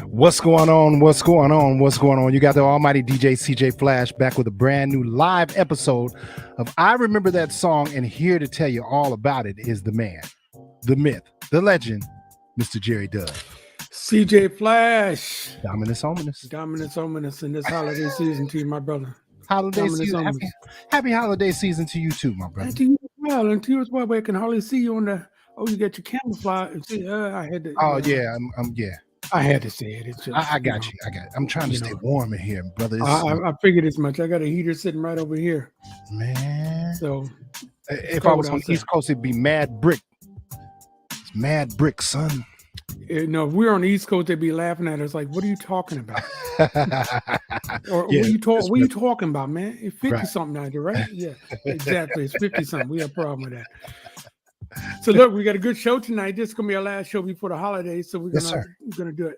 What's going on? What's going on? What's going on? You got the almighty DJ CJ Flash back with a brand new live episode of I Remember That Song, and here to tell you all about it is the man, the myth, the legend, Mr. Jerry Dove. CJ Flash. Dominus Ominous. Dominus Ominous in this holiday season to you, my brother. Holiday season. Happy holiday season to you too, my brother. And to you as well. And to you as well. I can hardly see you on the. Oh, you got your camouflage. I had to. Oh yeah, yeah. I had to say it. It's just, I got you. I'm trying to stay warm in here, brother. I figured as much. I got a heater sitting right over here. Man. So if I was on the East Coast, it'd be Mad Brick. It's Mad Brick, son. No, if we were on the East Coast, they'd be laughing at us like, "What are you talking about?" Or yeah, what are you talking about, man? It's 50-something out there, right? Yeah, exactly. It's 50-something. We have a problem with that. So look, we got a good show tonight. This is gonna be our last show before the holidays. So we're gonna do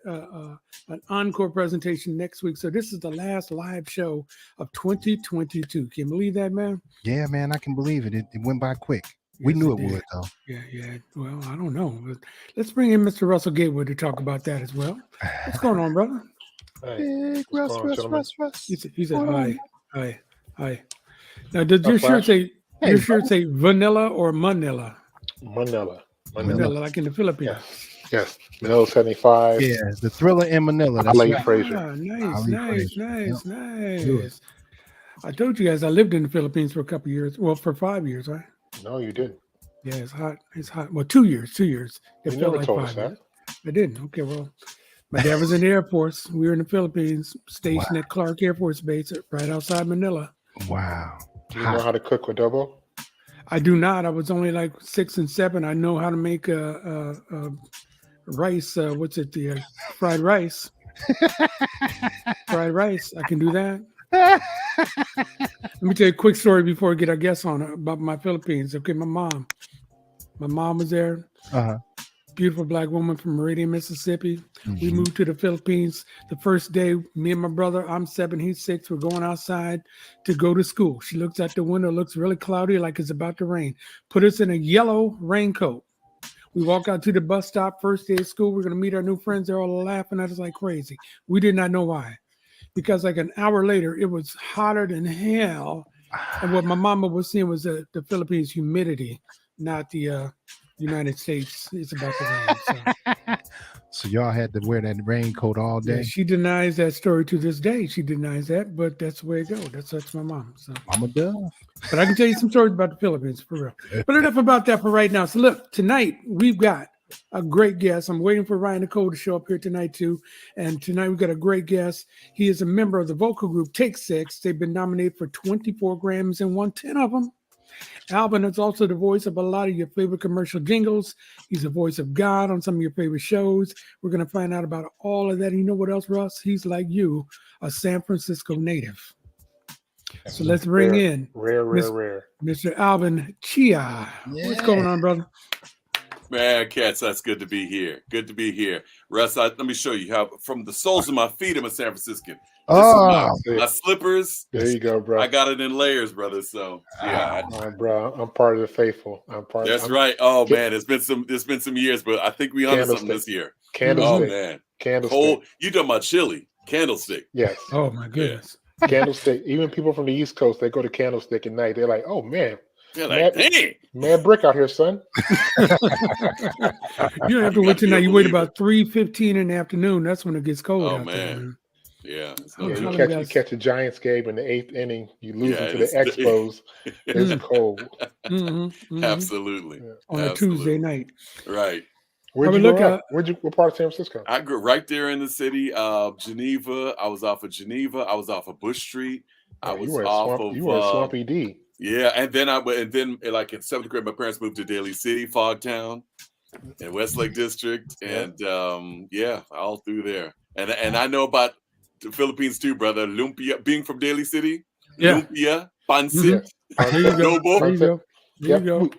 an encore presentation next week. So this is the last live show of 2022. Can you believe that, man? Yeah, man, I can believe it. It went by quick. We knew it would, though. Yeah. Well, I don't know. But let's bring in Mr. Russell Gatewood to talk about that as well. What's going on, brother? Big Russ. He said, hi. Now, does your shirt say vanilla or Manila? Manila, like in the Philippines. Yes. Manila 75. Yeah, the Thriller in Manila. That's Ali right. Frazier. Nice. I told you guys I lived in the Philippines for a couple of years. Well, for 5 years, right? No, you didn't. Yeah, it's hot. Well, 2 years. It You felt never like told 5 us years. that. I didn't. Okay, well, my dad was in the Air Force. We were in the Philippines, stationed at Clark Air Force Base right outside Manila. Wow. Do you know how to cook adobo? I do not. I was only like 6 and 7. I know how to make rice. The fried rice. Fried rice. I can do that. Let me tell you a quick story before we get our guests on about my Philippines. Okay, my mom was there. Beautiful black woman from Meridian, Mississippi. Mm-hmm. We moved to the Philippines the first day. Me and my brother, I'm 7, he's 6. We're going outside to go to school. She looks out the window, looks really cloudy, like it's about to rain. Put us in a yellow raincoat. We walk out to the bus stop, first day of school. We're going to meet our new friends. They're all laughing at us like crazy. We did not know why. Because like an hour later, it was hotter than hell. And what my mama was seeing was the Philippines humidity, not the United States. It's about to rain. So y'all had to wear that raincoat all day? Yeah, she denies that story to this day. She denies that, but that's the way it goes. That's my mom. So. Mama Dove. But I can tell you some stories about the Philippines, for real. But enough about that for right now. So look, tonight we've got a great guest. I'm waiting for Ryan Nicole to show up here tonight too. And tonight we've got a great guest. He is a member of the vocal group Take 6. They've been nominated for 24 Grammys and won 10 of them. Alvin is also the voice of a lot of your favorite commercial jingles. He's the voice of God on some of your favorite shows. We're going to find out about all of that. And you know what else, Russ? He's like you, a San Francisco native. So let's bring in rare. Mr. Alvin Chea. Yeah. What's going on, brother? Man, cats, that's good to be here. Good to be here. Russ, let me show you how from the soles of my feet, I'm a San Franciscan. My slippers. There you go, bro. I got it in layers, brother. So yeah, bro, I'm part of the faithful. That's right. Oh man, it's been some years, but I think we under something this year. Candlestick. Oh man, Candlestick. Cold. You talking about chili? Candlestick. Yes. Oh my goodness. Candlestick. Even people from the East Coast, they go to Candlestick at night. They're like, oh man. They're like, dang. Mad Brick out here, son. You don't have to wait till now. You wait about 3:15 in the afternoon. That's when it gets cold out there. Yeah. You catch a Giants game in the 8th inning. You lose to the Expos. It's cold. Mm-hmm. Absolutely. Yeah. On a Tuesday night. Right. Where'd you grow up? What part of San Francisco? I grew right there in the city of Geneva. I was off of Geneva. I was off of Bush Street. You were at Swampy D. Yeah, and then like in 7th grade, my parents moved to Daly City, Fogtown, and Westlake District, and all through there. And I know about the Philippines too, brother. Lumpia, being from Daly City. Yeah. Lumpia, pancit, There you go. There you go.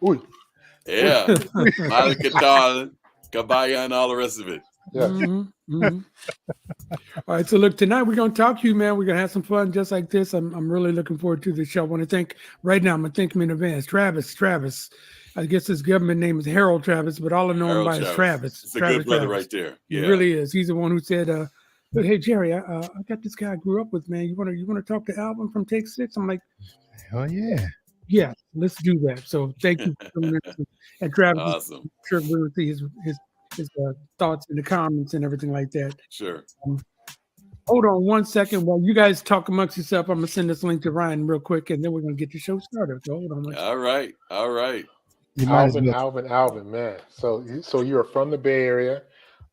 Yeah, Malakatal, Kabaya, and all the rest of it. Yes. All right, so look, tonight we're gonna talk to you, man. We're gonna have some fun just like this. I'm really looking forward to the show. I want to thank right now. I'm gonna thank him in advance. Travis. I guess his government name is Harold Travis, but all I know him by is Travis. It's a good brother right there. Yeah. He really is. He's the one who said, "Hey Jerry, I got this guy I grew up with, man. You wanna talk to Alvin from Take 6?" I'm like, "Oh yeah, yeah, let's do that." So thank you for coming in. And Travis, awesome. I'm sure we'll see his thoughts in the comments and everything like that. Sure. Hold on 1 second while you guys talk amongst yourself. I'm gonna send this link to Ryan real quick, and then we're gonna get the show started. So hold on. All right. Alvin, man. So you're from the Bay Area.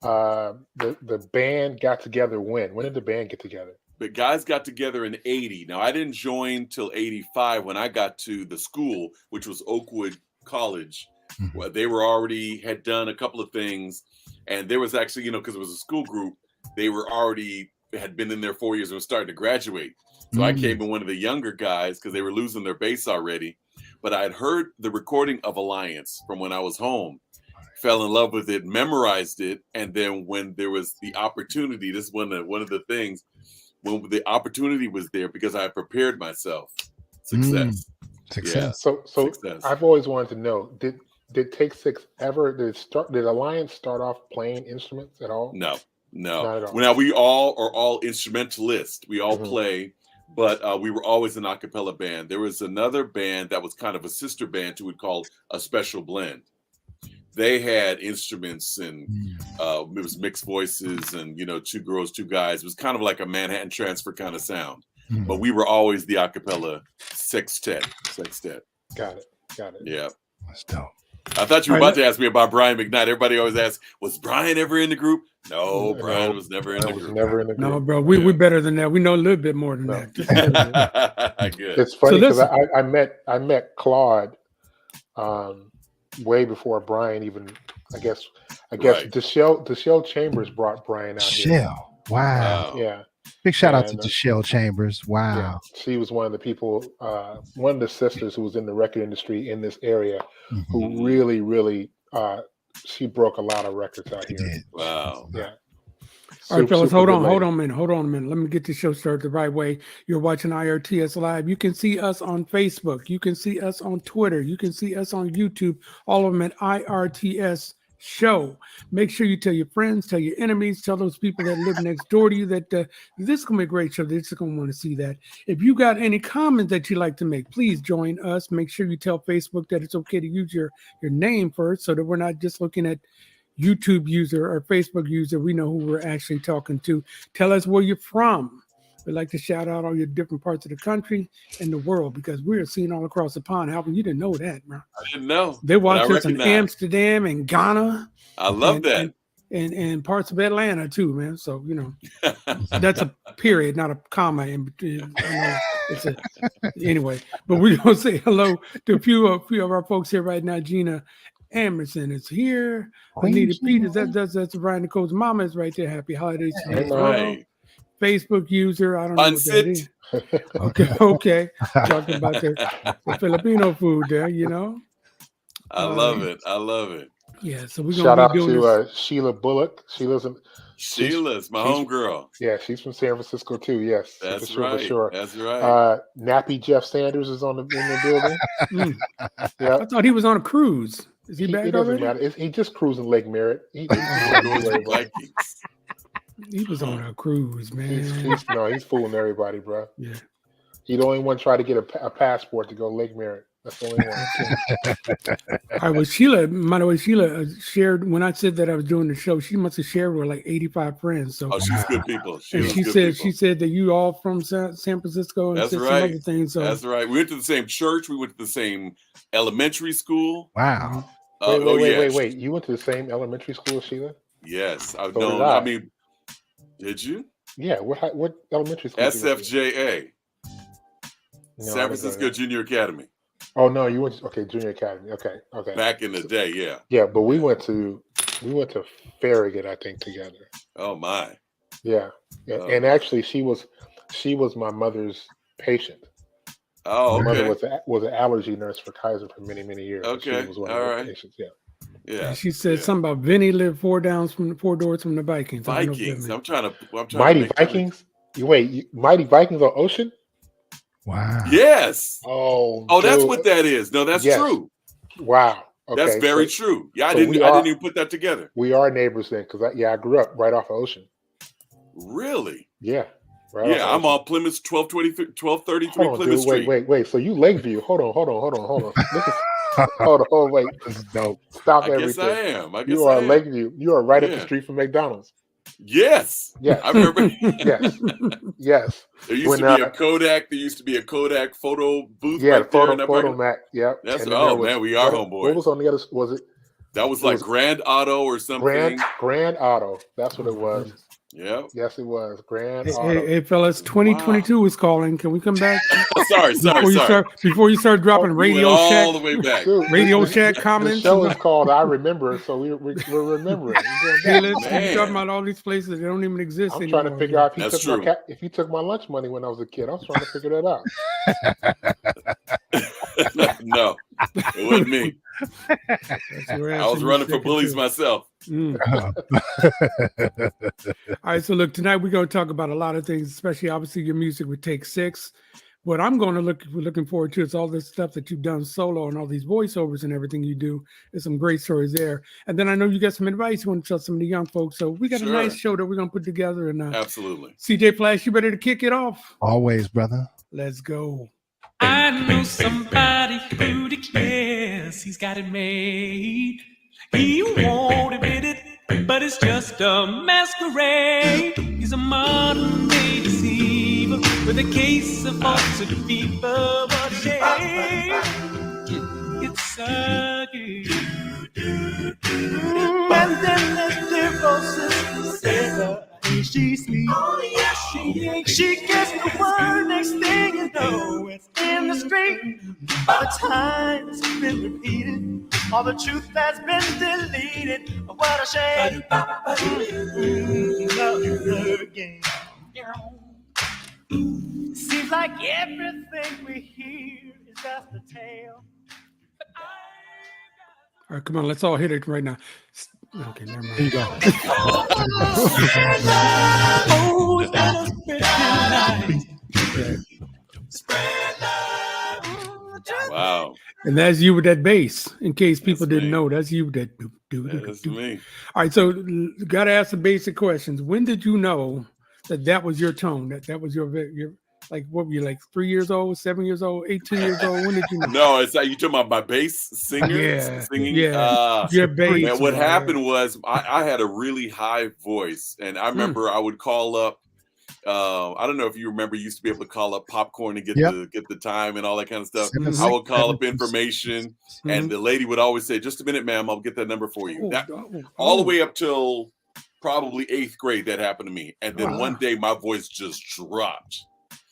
The band got together when? When did the band get together? The guys got together in 80. Now I didn't join till 85 when I got to the school, which was Oakwood College. Where they were already had done a couple of things, and there was actually, because it was a school group, they were already had been in there 4 years and were starting to graduate. So I came in one of the younger guys because they were losing their bass already. But I had heard the recording of Alliance from when I was home, fell in love with it, memorized it, and then when there was the opportunity, this is one of the things, when the opportunity was there because I had prepared myself. Success. Success. Yeah. So Success. I've always wanted to know, did Take 6 ever did Alliance start off playing instruments at all? No. Not at all. Now we all are all instrumentalists. We all play, but we were always an a cappella band. There was another band that was kind of a sister band who would call a Special Blend. They had instruments and it was mixed voices and two girls, two guys. It was kind of like a Manhattan Transfer kind of sound. But we were always the a cappella sextet. Got it. Yeah. That's dope. I thought you were about to ask me about Brian McKnight. Everybody always asks, was Brian ever in the group? No, Brian was never in the group. No, bro, we're better than that. We know a little bit more than that. Good. It's funny because I met Claude way before Brian even. I guess Right. Deshelle Chambers brought Brian out here. Deshelle. Wow. Yeah. Big shout out to Deshelle Chambers. Wow. Yeah. She was one of the people, one of the sisters who was in the record industry in this area, who really, she broke a lot of records out here. Did. Wow. Yeah. All right, fellas, hold on a minute. Let me get the show started the right way. You're watching IRTS Live. You can see us on Facebook. You can see us on Twitter. You can see us on YouTube. All of them at IRTS Show. Make sure you tell your friends, tell your enemies, tell those people that live next door to you that this is going to be a great show. They're just going to want to see that. If you got any comments that you'd like to make, please join us. Make sure you tell Facebook that it's okay to use your name first so that we're not just looking at YouTube user or Facebook user. We know who we're actually talking to. Tell us where you're from. We'd like to shout out all your different parts of the country and the world because we're seen all across the pond. Alvin, you didn't know that, bro. I didn't know. They watch us in Amsterdam and Ghana. I love that. And parts of Atlanta too, man. So, that's a period, not a comma in between. Anyway, but we're going to say hello to a few of our folks here right now. Gina Emerson is here. Anita Peters, that's Brian Nicole's mama is right there. Happy holidays to you. Right. Facebook user, I don't know what that is. Okay. Talking about the Filipino food there, I love it. Yeah, so we're shout out to this. Sheila Bullock. Sheilah's my homegirl. Yeah, she's from San Francisco too. Yes, that's for sure. That's right. Nappy Jeff Sanders is in the building. Yeah, I thought he was on a cruise. Is he back It doesn't already? matter. He just cruising Lake Merritt. He was on a cruise, man. He's fooling everybody, bro. Yeah. He the only one try to get a passport to go Lake Merritt. That's the only one. All right, well, Sheila, by the way, shared when I said that I was doing the show. She must have shared with like 85 friends. So, she's good people. She said that you all from San Francisco and some other things. So. That's right. We went to the same church. We went to the same elementary school. Wow. Wait. You went to the same elementary school as Sheila? Yes. Did you? Yeah. What elementary school? SFJA. San Francisco Junior Academy. Oh no, you went to Junior Academy. Okay. Back in the day, yeah. Yeah, but we went to Farragut, I think, together. Oh my. Yeah. Oh. And actually she was my mother's patient. Oh, okay. My mother was an allergy nurse for Kaiser for many, many years. Okay. She was one of her patients. Yeah. Yeah. She said something about Vinny lived 4 doors from the Vikings. I don't know what that Vikings. means. I'm trying to Mighty make Vikings. Mighty Vikings on Ocean. Wow. Yes. Oh, that's dude. what that is. No, that's Yes. true. Wow. Okay, That's very true. Yeah, I so didn't even put that together. We are neighbors then, because I grew up right off of Ocean. Really? Yeah. Right Yeah, I'm on Plymouth 1233 Hold on, Plymouth dude. Street. Wait. So you Lakeview? Hold on. This is hold on. Wait. This is dope. Stop I guess everything. I am. You are Lakeview. You are right up the street from McDonald's. Yes. Yes. I remember. Yes. There used to be a Kodak. There used to be a Kodak photo booth. Yeah, right there. photo Mac. Yep. That's man, we are homeboys. What was on the other? Was it? That was like Grand Auto or something. Grand Auto. That's what it was. Yeah. Yes, it was Grand Auto. Hey, fellas, 2022 is calling. Can we come back? sorry. Before you start dropping Radio Shack all the way back. Dude, Radio Shack comments. The show is called I Remember, so we're remembering. Hey, listen, you're talking about all these places that don't even exist anymore. I'm trying to figure out if he took my lunch money when I was a kid. I was trying to figure that out. No, it wasn't me. I was running for bullies myself. All right, so look, tonight we're going to talk about a lot of things, especially obviously your music with Take 6. What I'm going to looking forward to is all this stuff that you've done solo and all these voiceovers and everything you do. There's some great stories there. And then I know you got some advice you want to tell some of the young folks. So we got a nice show that we're going to put together. And absolutely. CJ Flash, you ready to kick it off? Always, brother. Let's go. I know somebody who declares he's got it made. He won't admit it, but it's just a masquerade. He's a modern day deceiver with a case of falsehood fever. What a shame. It's ugly. And then there's the Sarah. She sleeps. Oh, yes, she ain't. She gets the word. Next thing you know, it's in the street. By the time it's been repeated, all the truth has been deleted. What a shame. Love again. Seems like everything we hear is just a tale. All right, come on, let's all hit it right now. Okay, never mind. Here you go. Wow. And that's you with that bass, in case people didn't know. That's you that do. That's me. All right, so got to ask some basic questions. When did you know that was your tone? That was your like, what were you, like 3 years old, 7 years old, 18 years old? When did you know? No, it's like you talking about my bass singer singing. Yeah, your bass. Man, what happened was I had a really high voice, and I remember I would call up. I don't know if you remember, you used to be able to call up Popcorn and get the time and all that kind of stuff. I would call up information, and the lady would always say, "Just a minute, ma'am, I'll get that number for you." All the way up till probably 8th grade, that happened to me, and then one day my voice just dropped.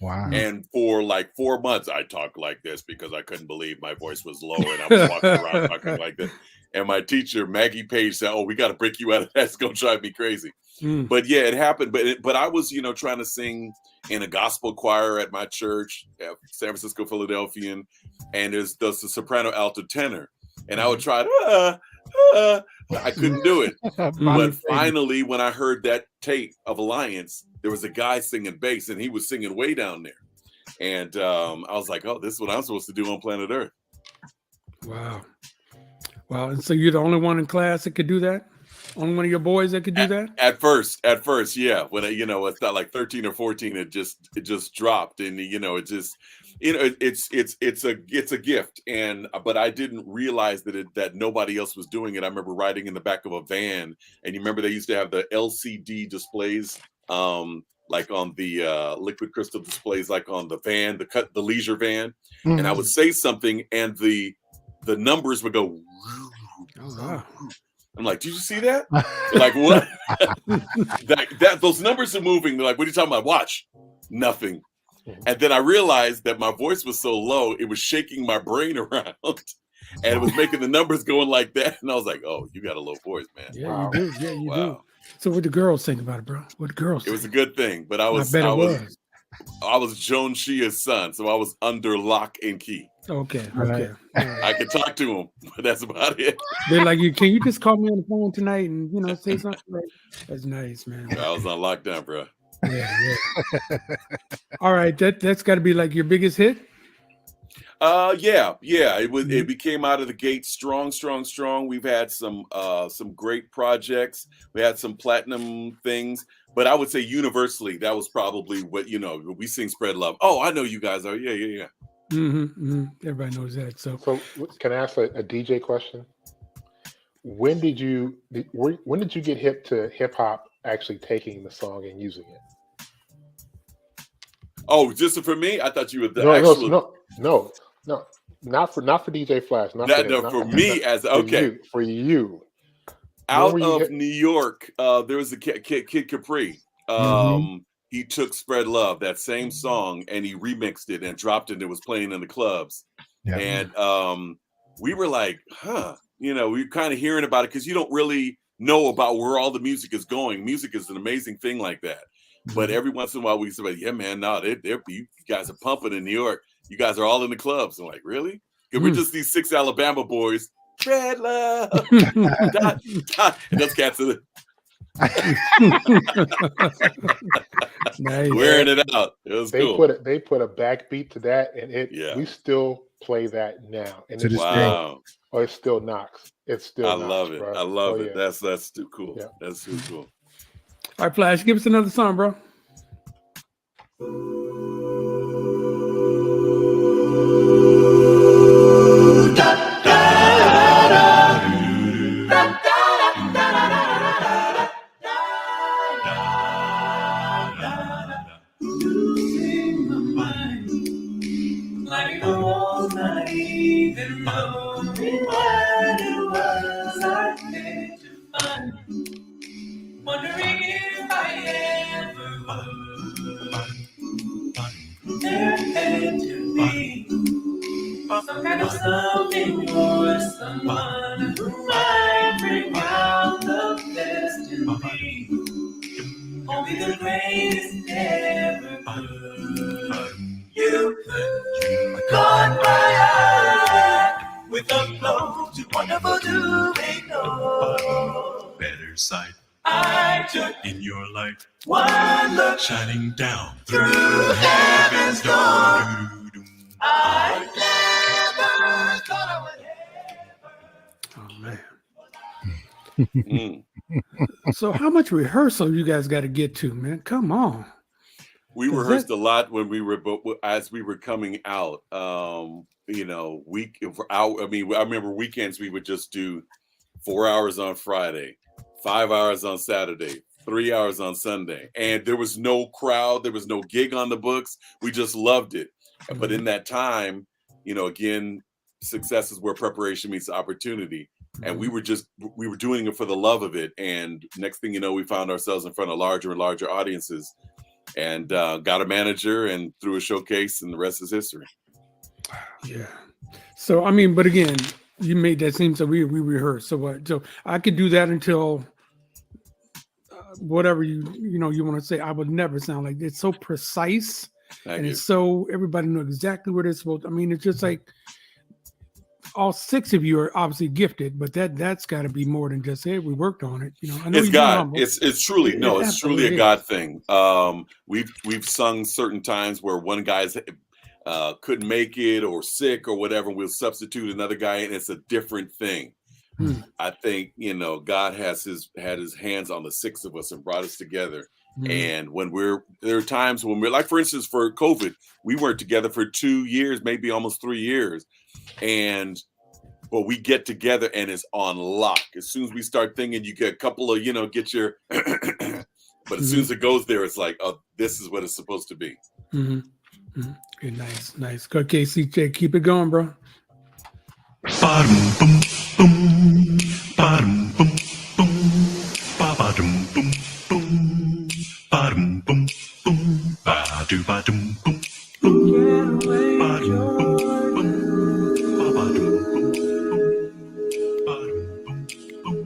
Wow. And for like 4 months, I talked like this because I couldn't believe my voice was low, and I was walking around talking like this. And my teacher, Maggie Page, said, "Oh, we got to break you out of that. It's going to drive me crazy." But yeah, it happened. But I was, trying to sing in a gospel choir at my church, San Francisco Philadelphian, and there's the soprano, alto, tenor, and I would try to, I couldn't do it. But finally, when I heard that tape of Alliance, there was a guy singing bass, and he was singing way down there, and I was like, "Oh, this is what I'm supposed to do on planet Earth." Wow. And so you're the only one in class that could do that? Only one of your boys that could do that? At first, yeah. When it's not like 13 or 14, it just dropped, and it just, it's a gift, but I didn't realize that nobody else was doing it. I remember riding in the back of a van, and you remember they used to have the LCD displays, like on the liquid crystal displays, like on the van, the leisure van, and I would say something, and the numbers would go. Oh, wow. I'm like, did you see that? Like, what? that those numbers are moving. They're like, what are you talking about? Watch. Nothing. And then I realized that my voice was so low, it was shaking my brain around, and it was making the numbers going like that. And I was like, oh, you got a low voice, man. Yeah, wow. You do. Yeah, you do. So what the girls think about it, bro? What the girls think? It was a good thing, but I was Joan Chea's son, so I was under lock and key. Okay. Right. I can talk to him, but that's about it. They're like, can you just call me on the phone tonight and say something? Right? That's nice, man. I was on lockdown, bro. Yeah. All right, that's got to be like your biggest hit. Yeah. It became out of the gate strong. We've had some great projects. We had some platinum things, but I would say universally that was probably what we sing "Spread Love." Oh, I know you guys are. Yeah. Everybody knows that. So can I ask a DJ question? When did you get hip to hip hop actually taking the song and using it? Oh, just for me? I thought you were the No, not for DJ Flash. For you. Out of New York, there was a Kid Capri. He took "Spread Love," that same song, and he remixed it and dropped it. And it was playing in the clubs, and we were like, "Huh." We were kind of hearing about it because you don't really know about where all the music is going. Music is an amazing thing like that. But every once in a while we say, "Yeah, man, no, you guys are pumping in New York. You guys are all in the clubs." I'm like, "Really? Because we're just these 6 Alabama boys. Spread love." And those cats are nice. Wearing it out. It was cool. They put a backbeat to that, and we still play that now. And it still knocks. I love it. Bro. I love it. Yeah. That's too cool. Yeah. That's too cool. All right, Flash, give us another song, bro. Like the walls not even knowing what it was I had to find. Wondering if I ever would. There had to be some kind of something or someone who might bring out the best in me. Only the greatest ever could. You caught my eye with a glow too wonderful to ignore. Better sight I took in your light, one look shining down through heaven's door. I never thought I would ever. Oh man. So how much rehearsal you guys got to get to, man? Come on. We rehearsed a lot when as we were coming out. I remember weekends we would just do 4 hours on Friday, 5 hours on Saturday, 3 hours on Sunday, and there was no crowd, there was no gig on the books. We just loved it. But in that time, again, success is where preparation meets opportunity. And we were doing it for the love of it. And next thing you know, we found ourselves in front of larger and larger audiences, and got a manager and threw a showcase, and the rest is history. Yeah. So, but again, you made that seem so we rehearsed. So what? So I could do that until whatever you want to say. I would never sound like it's so precise. It's so everybody know exactly what it's supposed to. It's just like all 6 of you are obviously gifted, but that's got to be more than just, hey, we worked on it. I know it's God. It's truly it's truly a God thing. We've sung certain times where one guy's couldn't make it or sick or whatever. We'll substitute another guy, and it's a different thing. I think God had his hands on the 6 of us and brought us together. And when there are times when we're like, for instance, for COVID, we weren't together for 2 years, maybe almost 3 years. But we get together and it's on lock. As soon as we start thinking, you get a couple of, get your, but as soon as it goes there, it's like, oh, this is what it's supposed to be. Okay, nice. Okay, CJ, keep it going, bro. Ba-dum, boom, boom. Ba-dum, boom, boom. Ba-ba-dum, boom, boom. Ba-dum, boom, boom. Ba-do, ba-dum, boom, boom. Ba-dum, boom, boom. Ba-ba-dum, boom, boom. Ba-dum, boom, boom.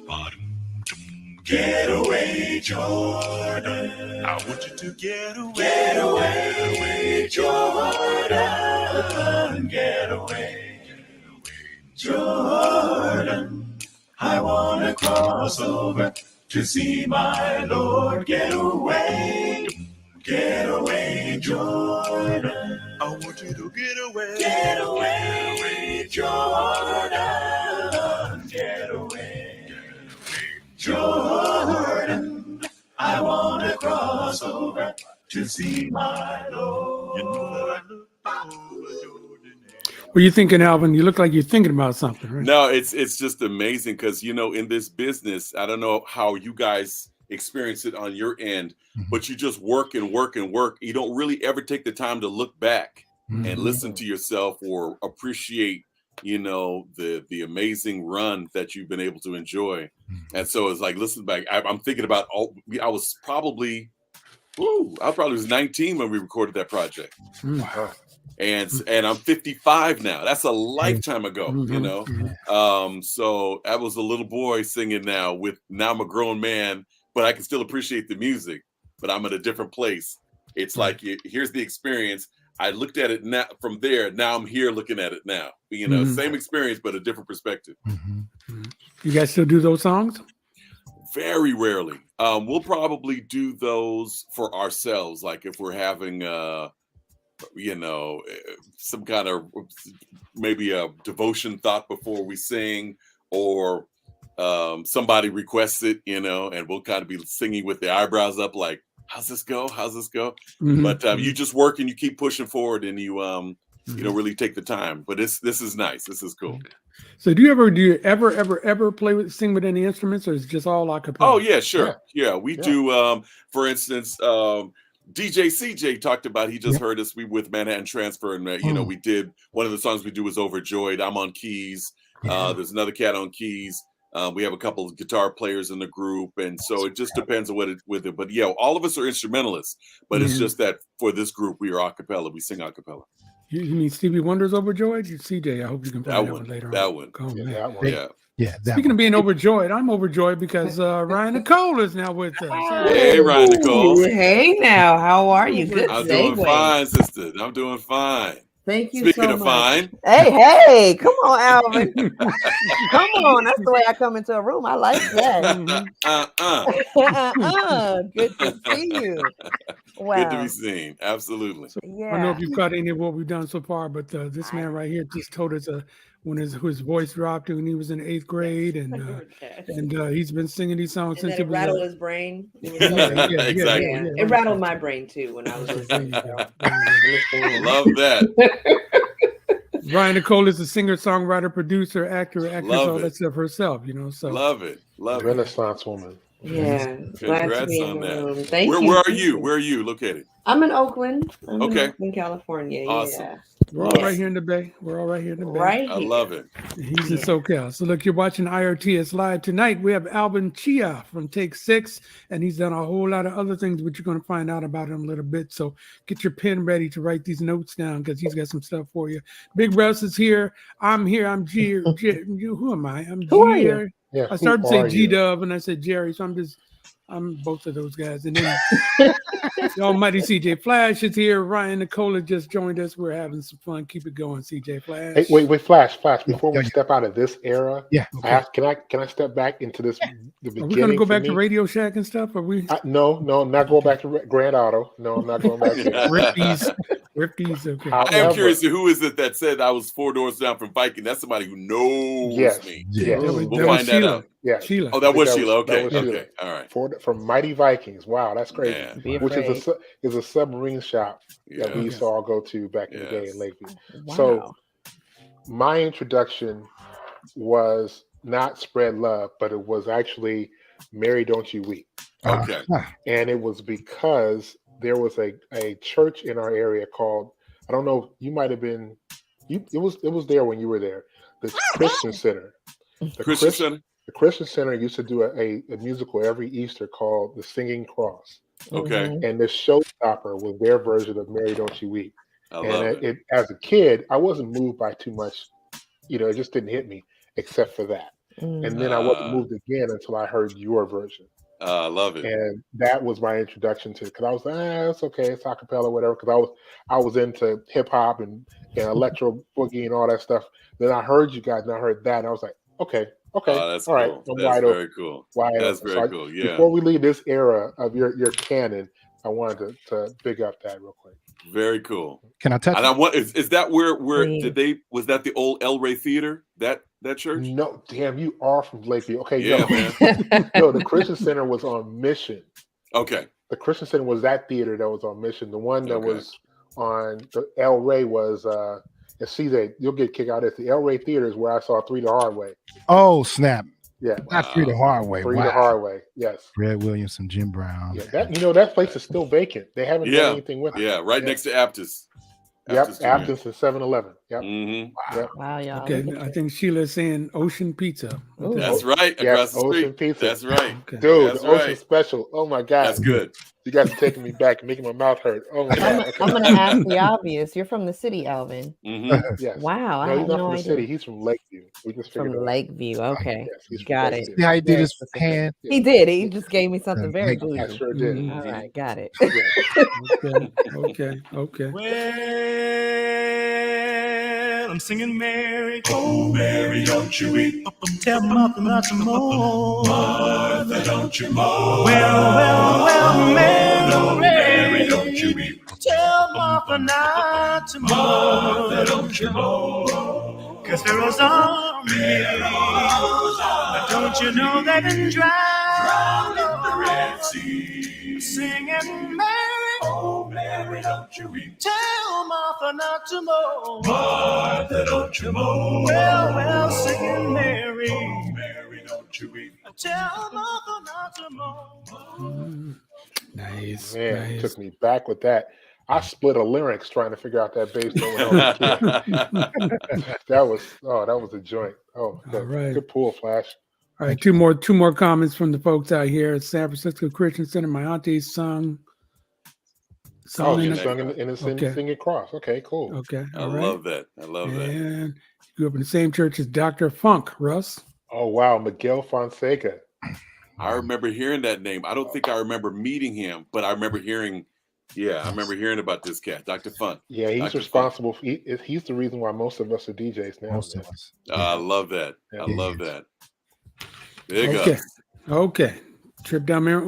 Ba-dum, dum. Get away, Jordan. I want you to get away, Jordan. Get away, Jordan. I want to cross over to see my Lord. Get away, Jordan. I want you to get away, Jordan. Get away, Jordan. I want to cross over to see my Lord. You know that I look over Jordan. What are you thinking, Alvin? You look like you're thinking about something, right? No, it's just amazing because, you know, in this business, I don't know how you guys experience it on your end, but you just work and work and work. You don't really ever take the time to look back and listen to yourself or appreciate, you know, the amazing run that you've been able to enjoy. And so it's like, listen back, I'm thinking about I was probably was 19 when we recorded that project. And I'm 55 now. That's a lifetime ago, you know. So I was a little boy singing now I'm a grown man, but I can still appreciate the music, but I'm at a different place. It's like, here's the experience. I looked at it now from there. Now I'm here looking at it now, you know, same experience, but a different perspective. You guys still do those songs? Very rarely. We'll probably do those for ourselves. Like if we're having, you know, some kind of maybe a devotion thought before we sing, or somebody requests it, you know, and we'll kind of be singing with the eyebrows up like, how's this go? But you just work and you keep pushing forward, and you you know, really take the time. But this is nice. This is cool. So do you ever sing with any instruments, or is it just all a cappella? Oh yeah, sure. Yeah, we do. For instance, DJ CJ talked about, he just heard us with Manhattan Transfer, and you know, we did one of the songs we do was Overjoyed. I'm on keys. There's another cat on keys. We have a couple of guitar players in the group, and so it just depends on with it. But yeah, all of us are instrumentalists, but it's just that for this group we are a cappella. We sing a cappella. You mean Stevie Wonder's Overjoyed? CJ, I hope you can play that one later on. That one. Oh, man. That one. Yeah. Speaking of being overjoyed, I'm overjoyed because Ryan Nicole is now with us. Hey, Ryan Nicole. Hey now, how are you? Good I'm doing segue. fine, sister. I'm doing fine. Thank you Speaking so of much. fine. Hey, come on, Alvin. Come on. That's the way I come into a room. I like that. Good to see you. Wow. Good to be seen. Absolutely. I don't know if you've caught any of what we've done so far, but this man right here just told us when his voice dropped when he was in 8th grade, and he's been singing these songs and since it rattled his brain. Exactly. It rattled my brain too when I was listening. Love that. Ryan Nicole is a singer, songwriter, producer, actor, actress, all that stuff herself, you know. So love it. Renaissance woman. Yeah. Congrats on that. Thank you. Where are you? Where are you located? I'm in Oakland. Okay. In Oakland, California. Awesome. Yeah. We're all right here in the Bay. Right. I love it. He's in SoCal. So look, you're watching IRTS Live. Tonight we have ALVIN CHEA from Take 6, and he's done a whole lot of other things, but you're going to find out about him a little bit. So get your pen ready to write these notes down, because he's got some stuff for you. Big Russ is here. I'm here. I'm G. Who am I? I'm Who are Jerry. Yeah, I started to say G-Dub, and I said Jerry, so I'm both of those guys. And then the almighty CJ Flash is here. Ryan Nicola just joined us. We're having some fun. Keep it going, CJ Flash. Hey, wait, Flash. Before we step out of this era, Okay. can I step back into the beginning? Are we going to go back to Radio Shack and stuff? Are we? No, I'm not going back to Grand Auto. No, I'm not going back there. Rip these. Okay. I am curious to who is it that said I was 4 doors down from Viking. That's somebody who knows me. Yes. We'll find that out. Yeah. Sheila. Oh, that was Sheila. Okay. Sheila. Okay. All right. From Mighty Vikings. Wow, that's crazy. Yeah. Which is a submarine shop that we used to all go to back in the day in Lakeview. Wow. So my introduction was not Spread Love, but it was actually Mary Don't You Weep. Okay. And it was because there was a church in our area called, I don't know, you might have been, it was there when you were there, the Christian Center. The Christian Center used to do a musical every Easter called The Singing Cross. Okay. And the showstopper was their version of Mary Don't You Weep. I love it. As a kid, I wasn't moved by too much, it just didn't hit me except for that. And then I wasn't moved again until I heard your version. I love it. And that was my introduction to it, because I was like, it's okay, it's acapella, whatever. Because I was into hip hop and electro boogie and all that stuff. Then I heard you guys, and I heard that, and I was like, okay, That's all right, cool. I'm That's wide very open. cool. Wide That's open. very So cool. Yeah. before we leave this era of your canon, I wanted to big up that real quick. Very cool. Can I touch And it? I want is that where Please. was that the old El Rey Theater? That church? No, damn, you are from Lakeview. Okay, Yeah, no, man. no, the Christian Center was on Mission. Okay. The Christian Center was that theater that was on Mission. The one that Okay. was on the El Rey was and CJ, you'll get kicked out of this. The El Rey Theater is where I saw 3 the Hard Way. Oh, snap. Yeah. Not 3 the Hard Way. 3 Wow. the Hard Way. Yes. Fred Williamson, Jim Brown. Yeah. That place is still vacant. They haven't done anything with it. Yeah, right next to Aptus. Yep. Aptus and 7-Eleven. Yep. Mm-hmm. Yep. Wow, y'all. Okay, look at I you. think Sheila's saying Ocean Pizza. Ooh. That's right. Yes, Across the Ocean street. Pizza. That's right. Okay. Dude, That's the Ocean right. Special. Oh my God. That's good. You guys are taking me back and making my mouth hurt. Oh my God. I'm gonna ask the obvious. You're from the city, Alvin. Mm-hmm. Yes. Wow, I No, had he's not no from the idea. city. He's from Lakeview. We just From figured it out. Lakeview. Okay, Yes, he's from got it. Lakeview. See how he did Very his specific. hand? He did. He just gave me something very Thank you. I bougie. sure did. Mhm. All right, got it. Okay. Well, I'm singing Mary. Oh, Mary, don't you weep. Tell Martha not to mourn. Martha, don't you mourn. Well, Mary. No, Mary, don't you weep. Tell Martha not to Martha, mourn. don't you mourn. 'Cause Pharaoh's army. Don't you know they've been drowned in the Red Sea. Singing Mary. Oh, Mary, don't you weep. Tell Martha not to mourn. Martha, don't you mourn. Well, singing Mary. Oh, Mary, don't you weep. Tell Martha not to mourn. Nice. Man, nice. took me back with that. I split a larynx trying to figure out that bass note when I was a kid. That was a joint. Oh, All right. good pull, Flash. All right, two more comments from the folks out here at San Francisco Christian Center. My auntie sung Oh, in you the- sung in the Okay. singing cross. Okay, cool. Okay, I all right. love that. I love that. And you grew up in the same church as Dr. Funk, Russ. Oh wow, Miguel Fonseca. I remember hearing that name. I don't think I remember meeting him, but I remember hearing. Yeah, I remember hearing about this cat, Dr. Fun. Yeah, he's Dr. responsible. He's the reason why most of us are DJs now. Most man. of us. I love that. I love that. Big Okay. ups. Okay. Trip down there.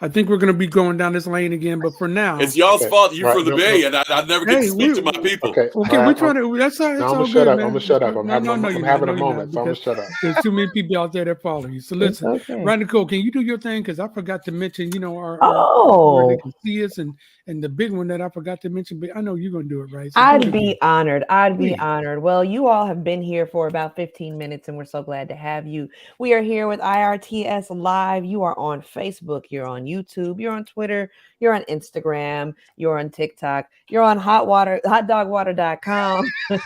I think we're going to be going down this lane again, but for now. It's y'all's Okay. fault. You're Right, from the no, Bay, no. and I never get Hey, to speak we- to my people. Okay. Okay, we're trying to. That's all. It's I'm all gonna good, shut up. man. I'm gonna shut up. I'm No, you're having not. a No, you're moment, so I'm gonna not, shut up. There's too many people out there that follow you. So It's listen, okay. Right, Nicole, can you do your thing? Because I forgot to mention, where Oh, they can see us, and the big one that I forgot to mention. But I know you're gonna do it right. So do I'd it be again. honored. I'd be Please. honored. Well, you all have been here for about 15 minutes, and we're so glad to have you. We are here with IRTS Live. You are on Facebook, you're on YouTube, you're on Twitter, you're on Instagram, you're on TikTok, you're on hotdogwater.com.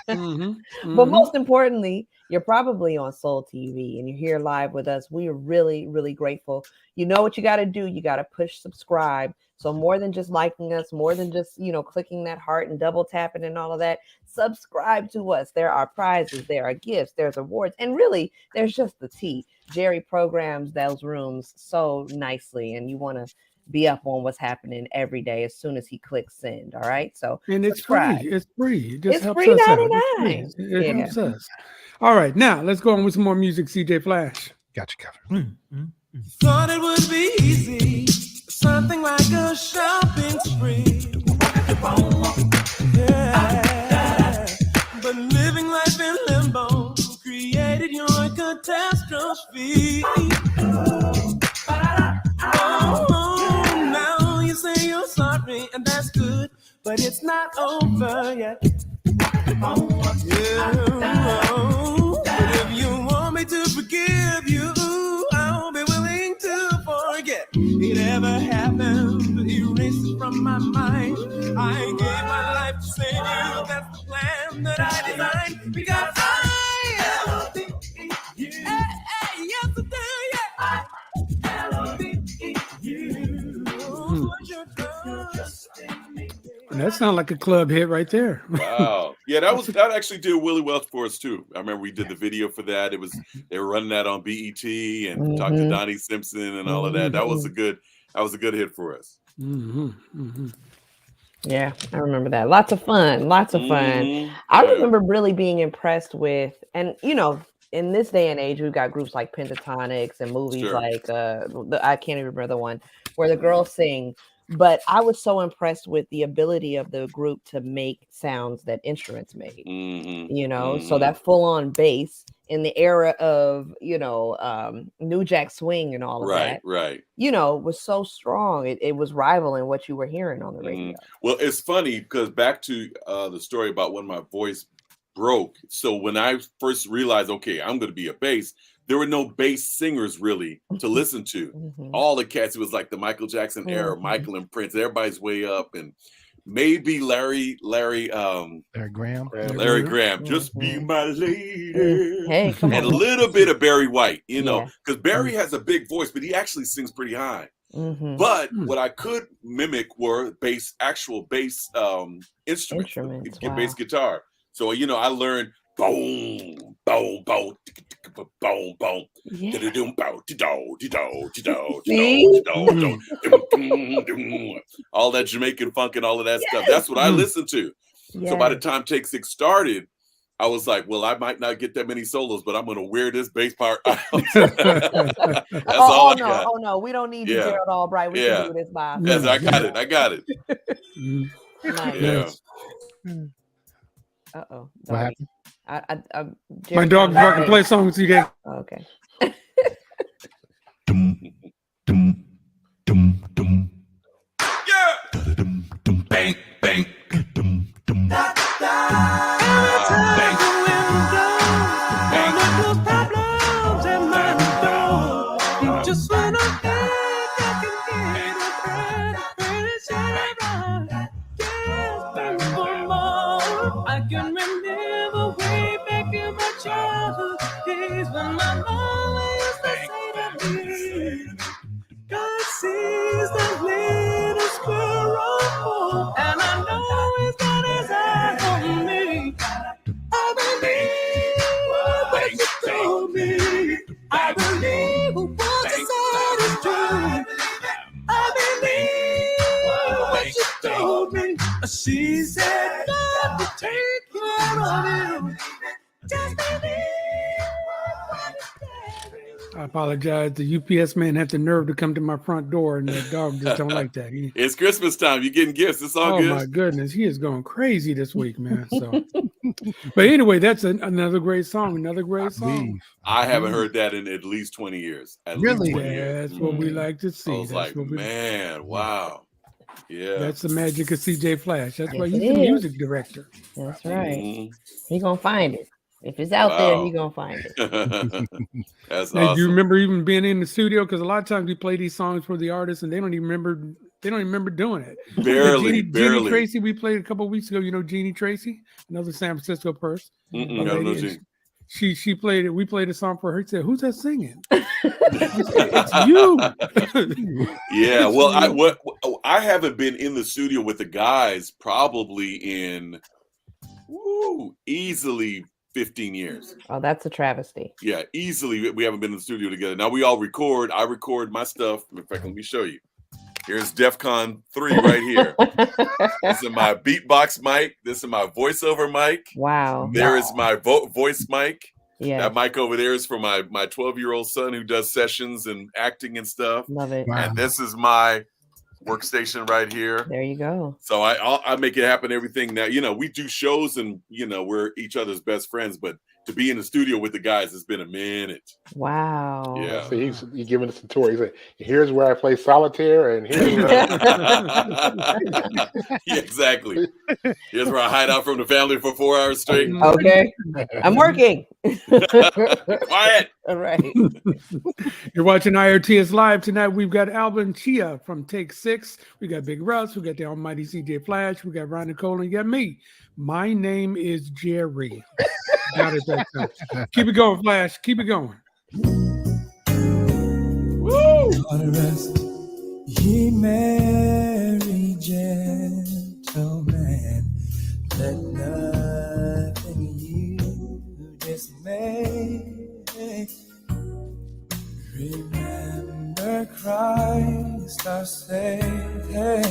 Mhm, But mhm. most importantly, you're probably on Soul TV and you're here live with us. We are really, really grateful. You know what you got to do. You got to push subscribe. So more than just liking us, more than just, clicking that heart and double tapping and all of that, subscribe to us. There are prizes, there are gifts, there's awards, and really there's just the tea. Jerry programs those rooms so nicely, and you want to be up on what's happening every day as soon as he clicks send. All right. So And it's subscribe. free. It's free. It just It's helps free us out. 99. It's free. It Yeah. helps us. All right, now let's go on with some more music. CJ Flash. Got you covered. Thought it would be easy, something like a shopping spree. Yeah. But living life in limbo created your catastrophe. Oh, now you say you're sorry, and that's good, but it's not over yet. Yeah. But if you want me to forgive you, I'll be willing to forget it ever happened. Erase it from my mind. I gave my life to save you. That's the plan that I designed. Because I love you. Hey, yes, I do, yeah. I love you. Put your trust in me. That sounds like a club hit right there. Wow. Yeah, that actually did really well for us too. I remember we did the video for that. They were running that on BET and talked to Donnie Simpson and all of that. That was a good hit for us. Yeah, I remember that. Lots of fun. I remember really being impressed with, and in this day and age, we've got groups like Pentatonics and movies like I can't even remember the one where the girls sing. But I was so impressed with the ability of the group to make sounds that instruments made. So that full-on bass in the era of New Jack Swing and all of that, right, was so strong. It was rivaling what you were hearing on the radio. Well, it's funny because back to the story about when my voice broke. So when I first realized, okay, I'm going to be a bass, there were no bass singers really to listen to. All the cats, it was like the Michael Jackson era, Michael and Prince. Everybody's way up, and maybe Larry Graham, just be my lady. Hey, come and on. a little bit of Barry White, because Barry has a big voice, but he actually sings pretty high. But what I could mimic were actual bass instruments, bass guitar. So I learned boom, boom, boom, boom, boom, all that Jamaican funk and all of that stuff. That's what I listened to. So by the time Take 6 started, I was like, well, I might not get that many solos, but I'm going to wear this bass part out. That's all I got. Oh, no, we don't need you, Gerald Albright. We can do this by ourselves. Yes, I got it. Nice. Yeah. Uh-oh. What happened? My dog fucking play songs today. Okay. Bang, bang. Just when I think I can remember way back in my childhood days when my mama used to say to me, God sees the little squirrel, and I know he's got his eye on me. I believe what you told me. I believe what you said is true. I believe what you told me. She said, God will take care of you. Just believe what you said. I apologize. The UPS man had the nerve to come to my front door, and the dog just don't like that. It's Christmas time. You're getting gifts. It's all good. Oh my goodness, he is going crazy this week, man. So, but anyway, that's another great song. Another great song. I haven't heard that in at least 20 years. Really? That's what we like to see. I was like, man, wow. Yeah. That's the magic of CJ Flash. That's why he's the music director. That's right. He gonna find it. If it's out there, he gonna find it. That's now, awesome. do you remember even being in the studio? Because a lot of times we play these songs for the artists, and they don't even remember doing it. Barely. Jeannie Tracy, we played a couple of weeks ago. You know Jeannie Tracy, another San Francisco person. She played it. We played a song for her. She said, "Who's that singing?" It's you. Yeah. Well, I haven't been in the studio with the guys probably in easily 15 years. Oh, that's a travesty. Yeah, easily we haven't been in the studio together. Now we all record. I record my stuff. In fact, let me show you. Here's DEFCON 3 right here. This is my beatbox mic. This is my voiceover mic. Wow. There is my voice mic. Yeah. That mic over there is for my 12-year-old son who does sessions and acting and stuff. Love it. And this is my workstation right here. There you go. So I make it happen. Everything now, we do shows and we're each other's best friends, but to be in the studio with the guys, it's been a minute. Wow. Yeah. So he's giving us a tour. He said, "Here's where I play solitaire, and here's where yeah, exactly. Here's where I hide out from the family for 4 hours straight. Okay. I'm working. Quiet. All right. You're watching IRTS Live tonight. We've got ALVIN CHEA from Take 6. We got Big Russ. We got the almighty CJ Flash. We got Ron Nicole, and you got me. My name is Jerry. Got it that time. Keep it going, Flash. Keep it going. Woo! Ye merry gentleman, let say, remember Christ our Savior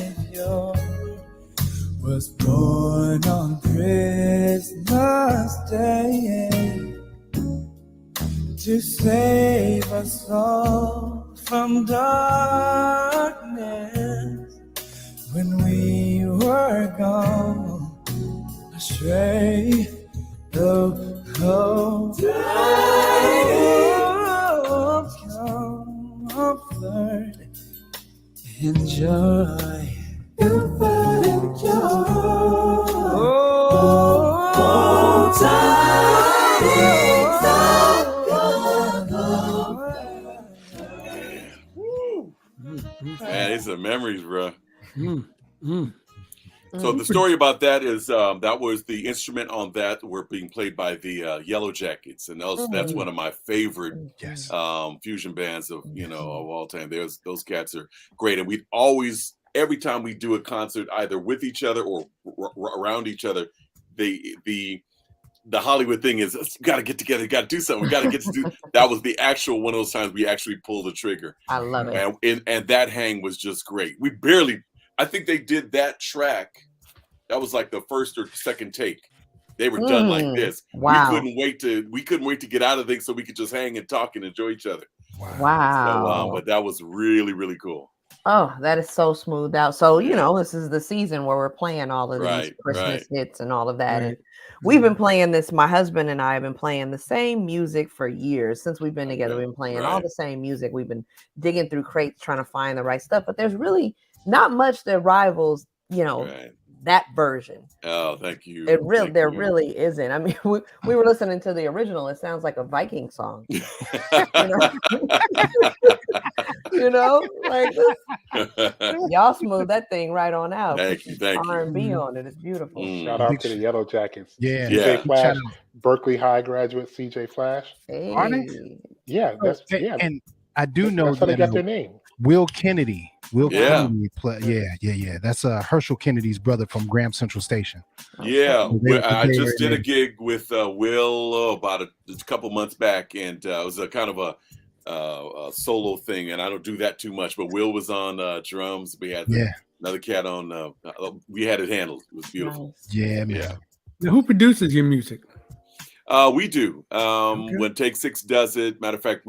was born on Christmas Day to save us all from darkness when we were gone astray. Comfort and joy. Comfort and joy. Man, these are memories, bro. So the story about that is that was the instrument on that were being played by the Yellow Jackets, and that's one of my favorite fusion bands of of all time. Those cats are great, and we always, every time we do a concert, either with each other or around each other, the Hollywood thing is, you got to get together, you got to do something, we got to get to do. That was the actual one of those times we actually pulled the trigger. I love it, and that hang was just great. I think they did that track. That was like the first or second take. They were done like this. Wow. We couldn't wait to get out of things so we could just hang and talk and enjoy each other. Wow. So, but that was really, really cool. Oh, that is so smoothed out. So, this is the season where we're playing all of these Christmas hits and all of that. And we've been playing this. My husband and I have been playing the same music for years. Since we've been together, we've been playing all the same music. We've been digging through crates trying to find the right stuff. But there's really not much that rivals, that version. Oh, thank you. Really isn't. I mean, we were listening to the original. It sounds like a Viking song. Like y'all smooth that thing right on out. Thank you. R&B on it. It's beautiful. Shout out to the Yellow Jackets. Yeah. CJ Flash, Berkeley High graduate CJ Flash. Hey. Are they? Yeah, and I do know that's how they got their name. Will Kennedy. Kennedy that's Herschel Kennedy's brother from Graham Central Station. Yeah, I just did a gig with Will about a couple months back, and it was a kind of a solo thing, and I don't do that too much. But Will was on drums. We had another cat on. We had it handled. It was beautiful. Nice. Yeah, man. Yeah. Now, who produces your music? We do. When Take Six does it. Matter of fact,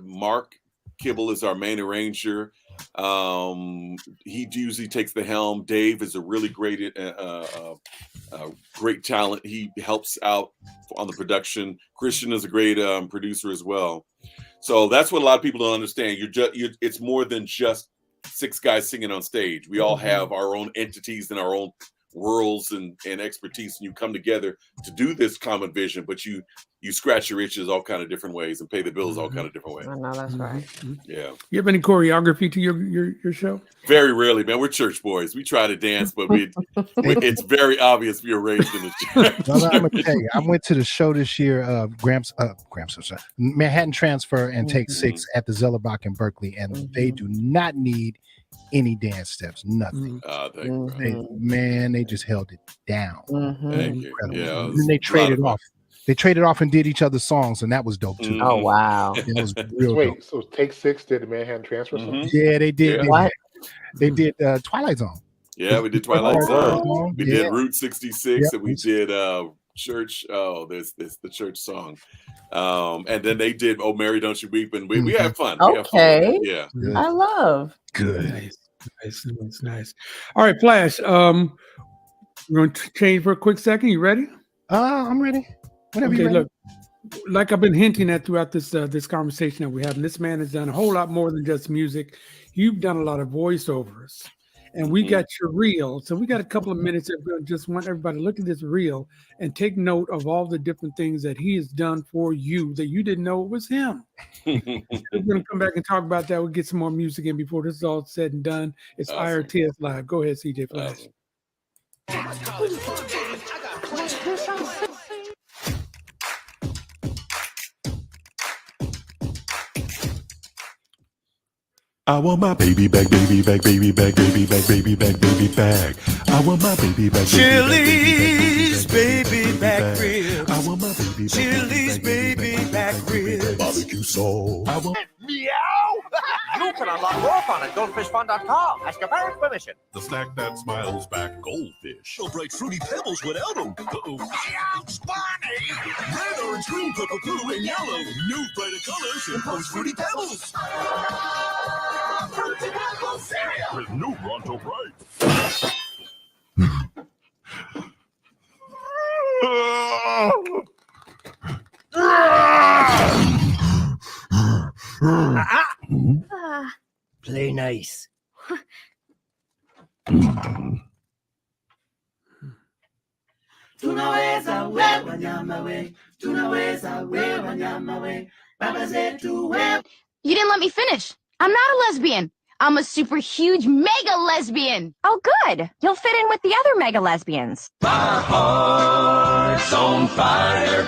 Mark Kibble is our main arranger. He usually takes the helm. Dave is a really great talent. He helps out on the production. Christian is a great producer as well. So that's what a lot of people don't understand. It's more than just six guys singing on stage. We all have our own entities and our own worlds and expertise, and you come together to do this common vision, but you scratch your itches all kind of different ways and pay the bills all kind of different ways. I know that's right. Yeah. You have any choreography to your show? Very rarely, man. We're church boys. We try to dance, but it's very obvious we were raised in the church. No, I'm gonna tell you, I went to the show this year, Manhattan Transfer and Take Six at the Zellerbach in Berkeley, and they do not need any dance steps, nothing. They just held it down. Thank you. Yeah, and then they traded off. They traded off and did each other's songs, and that was dope too. Oh wow, that was real dope. So Take Six did the Manhattan Transfer song? Yeah, they did. Yeah. What? They did Twilight Zone. Yeah, we did Twilight Zone. We Yeah. did Route 66, and we did church. Oh, there's the church song. And then they did "Oh Mary, Don't You Weep," and we had fun. Okay. Yeah. Good. I love. Good. Nice. All right, Flash. We're going to change for a quick second. You ready? I'm ready. Whenever Okay, you're ready. look, like I've been hinting at throughout this conversation that we have, and this man has done a whole lot more than just music. You've done a lot of voiceovers, and we got your reel. So we got a couple of minutes. I just want everybody to look at this reel and take note of all the different things that he has done for you that you didn't know it was him. We're going to come back and talk about that. We'll get some more music in before this is all said and done. It's Awesome. IRTS Live. Go ahead, CJ Flash. I want my baby back, baby back, baby back, baby back, baby back, baby back. I want my baby back, Chili's baby back ribs. I want my baby back, Chili's So I won't. You can unlock more fun at goldfishfun.com. Ask your parents' permission. The snack that smiles back, goldfish. No bright fruity pebbles without them. Uh-oh. Ouch, Barney! Red, orange, green, purple, blue, and yellow. New brighter colors in post fruity pebbles. Fruity Pebbles cereal with new Bronto Bright. Play nice. You didn't let me finish. I'm not a lesbian. I'm a super huge mega lesbian. Oh, good. You'll fit in with the other mega lesbians. My heart's on fire,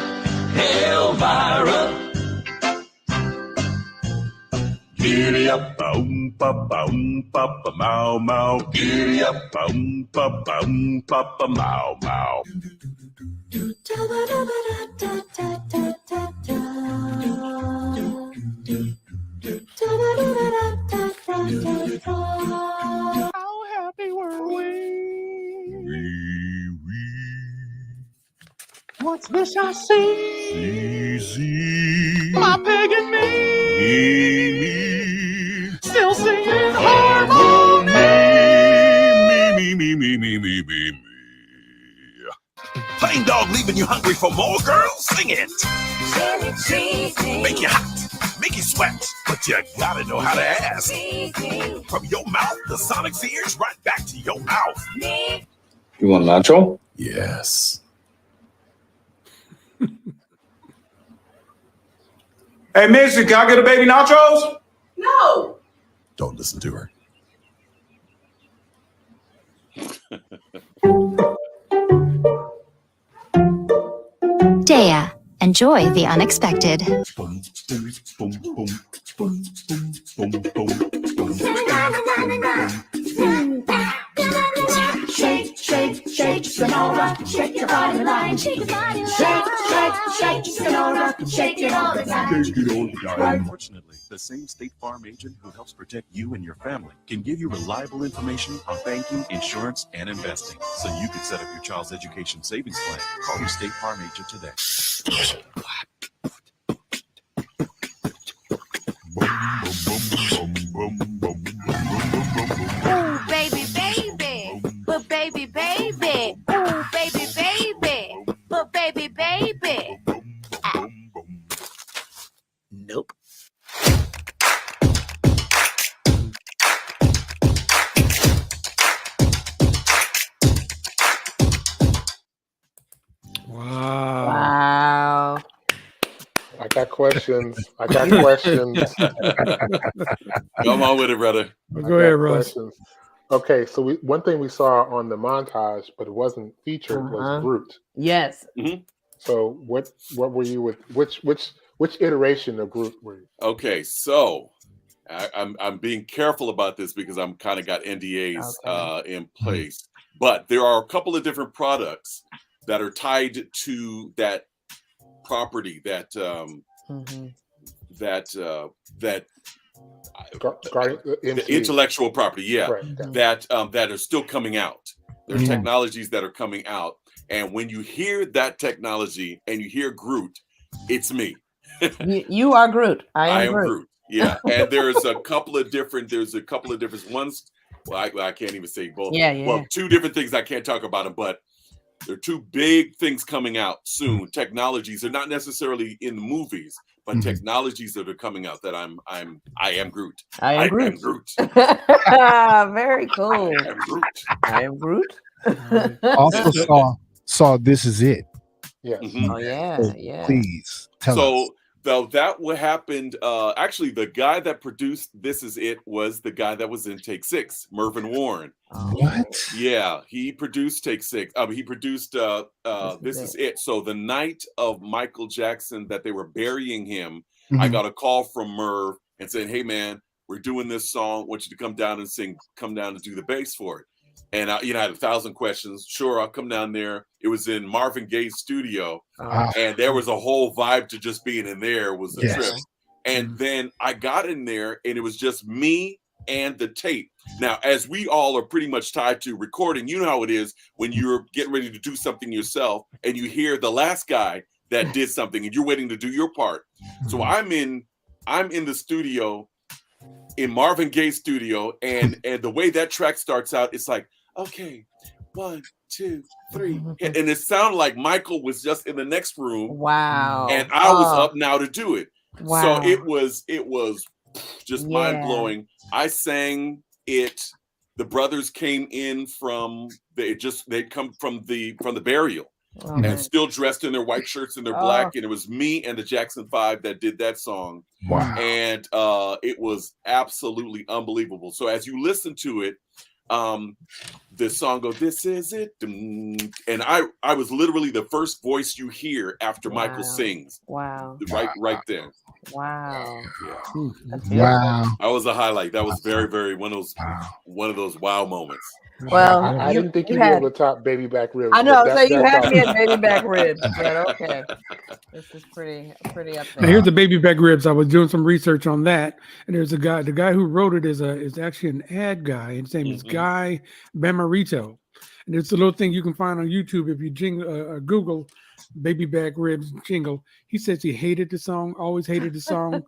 Elvira. Giddy up, boom, boom, papa, mow, mow. Giddy up, boom, boom, papa, mow, mow. How happy were we? What's this I see? Easy. My pig and me. Still singing Harmony. Me. Plain dog leaving you hungry for more, girls? Sing it. Make you hot, make you sweat, but you gotta know how to ask. From your mouth, the Sonic's ears right back to your mouth. You want nacho? Yes. Hey, Missy, can I get a baby nachos? No. Don't listen to her. Dea, enjoy the unexpected. Boom, boom, boom, boom, boom, boom, boom, boom. Shake, Sonora, shake your body line. Shake, Sonora, shake it all the time. Unfortunately, the same State Farm agent who helps protect you and your family can give you reliable information on banking, insurance, and investing, so you can set up your child's education savings plan. Call your State Farm agent today. Ooh, baby, baby. But baby, baby. Ooh, baby, baby. But baby, baby. Nope. Wow. I got questions. Come on with it, brother. Go ahead, Russ. Okay, so one thing we saw on the montage, but it wasn't featured, was Groot. Yes. Mm-hmm. So what were you with? Which iteration of Groot were you? Okay, so I'm being careful about this because I'm kind of got NDAs in place, but there are a couple of different products that are tied to that property that the intellectual property, that are still coming out. There are technologies that are coming out, and when you hear that technology and you hear Groot, it's me. You are Groot. I am Groot. Yeah, and there's a couple of different ones. Well, I can't even say both. Yeah. Well, two different things I can't talk about them, but there are two big things coming out soon. Technologies are not necessarily in the movies, but technologies that are coming out that I am Groot. I am Groot. Very cool. I am Groot. Also saw This Is It. Yes. Oh yeah. Please tell us. So that what happened. Actually, the guy that produced This Is It was the guy that was in Take Six, Mervyn Warren. What? Yeah, he produced Take Six. He produced This Is It. So the night of Michael Jackson that they were burying him, I got a call from Merv and saying, "Hey man, we're doing this song. I want you to come down and do the bass for it." And I had 1,000 questions. Sure, I'll come down there. It was in Marvin Gaye's studio, and there was a whole vibe to just being in there. Was a trip. And then I got in there and it was just me and the tape. Now, as we all are pretty much tied to recording, you know how it is when you're getting ready to do something yourself and you hear the last guy that did something and you're waiting to do your part. So I'm in the studio, in Marvin Gaye's studio, and the way that track starts out, it's like, okay, 1, 2, 3, and it sounded like Michael was just in the next room. Wow. And I was up now to do it. Wow. So it was just mind blowing. I sang it. The brothers came in from they come from the burial. And still dressed in their white shirts and their black, and it was me and the Jackson 5 that did that song. Wow. And it was absolutely unbelievable. So as you listen to it, the song goes, "This is it," and I was literally the first voice you hear after Michael sings. Wow. Right there. Wow. Yeah. Wow. That was a highlight. That was very, very one of those wow moments. Well, I didn't think you'd be able to top Baby Back Ribs. I know, so you that's had me at Baby Back Ribs. But okay. This is pretty up there. Now here's the Baby Back Ribs. I was doing some research on that, and there's a guy. The guy who wrote it is actually an ad guy. His name is Guy Bamarito, and it's a little thing you can find on YouTube if you Google Baby Back Ribs jingle. He says he hated the song, always hated the song.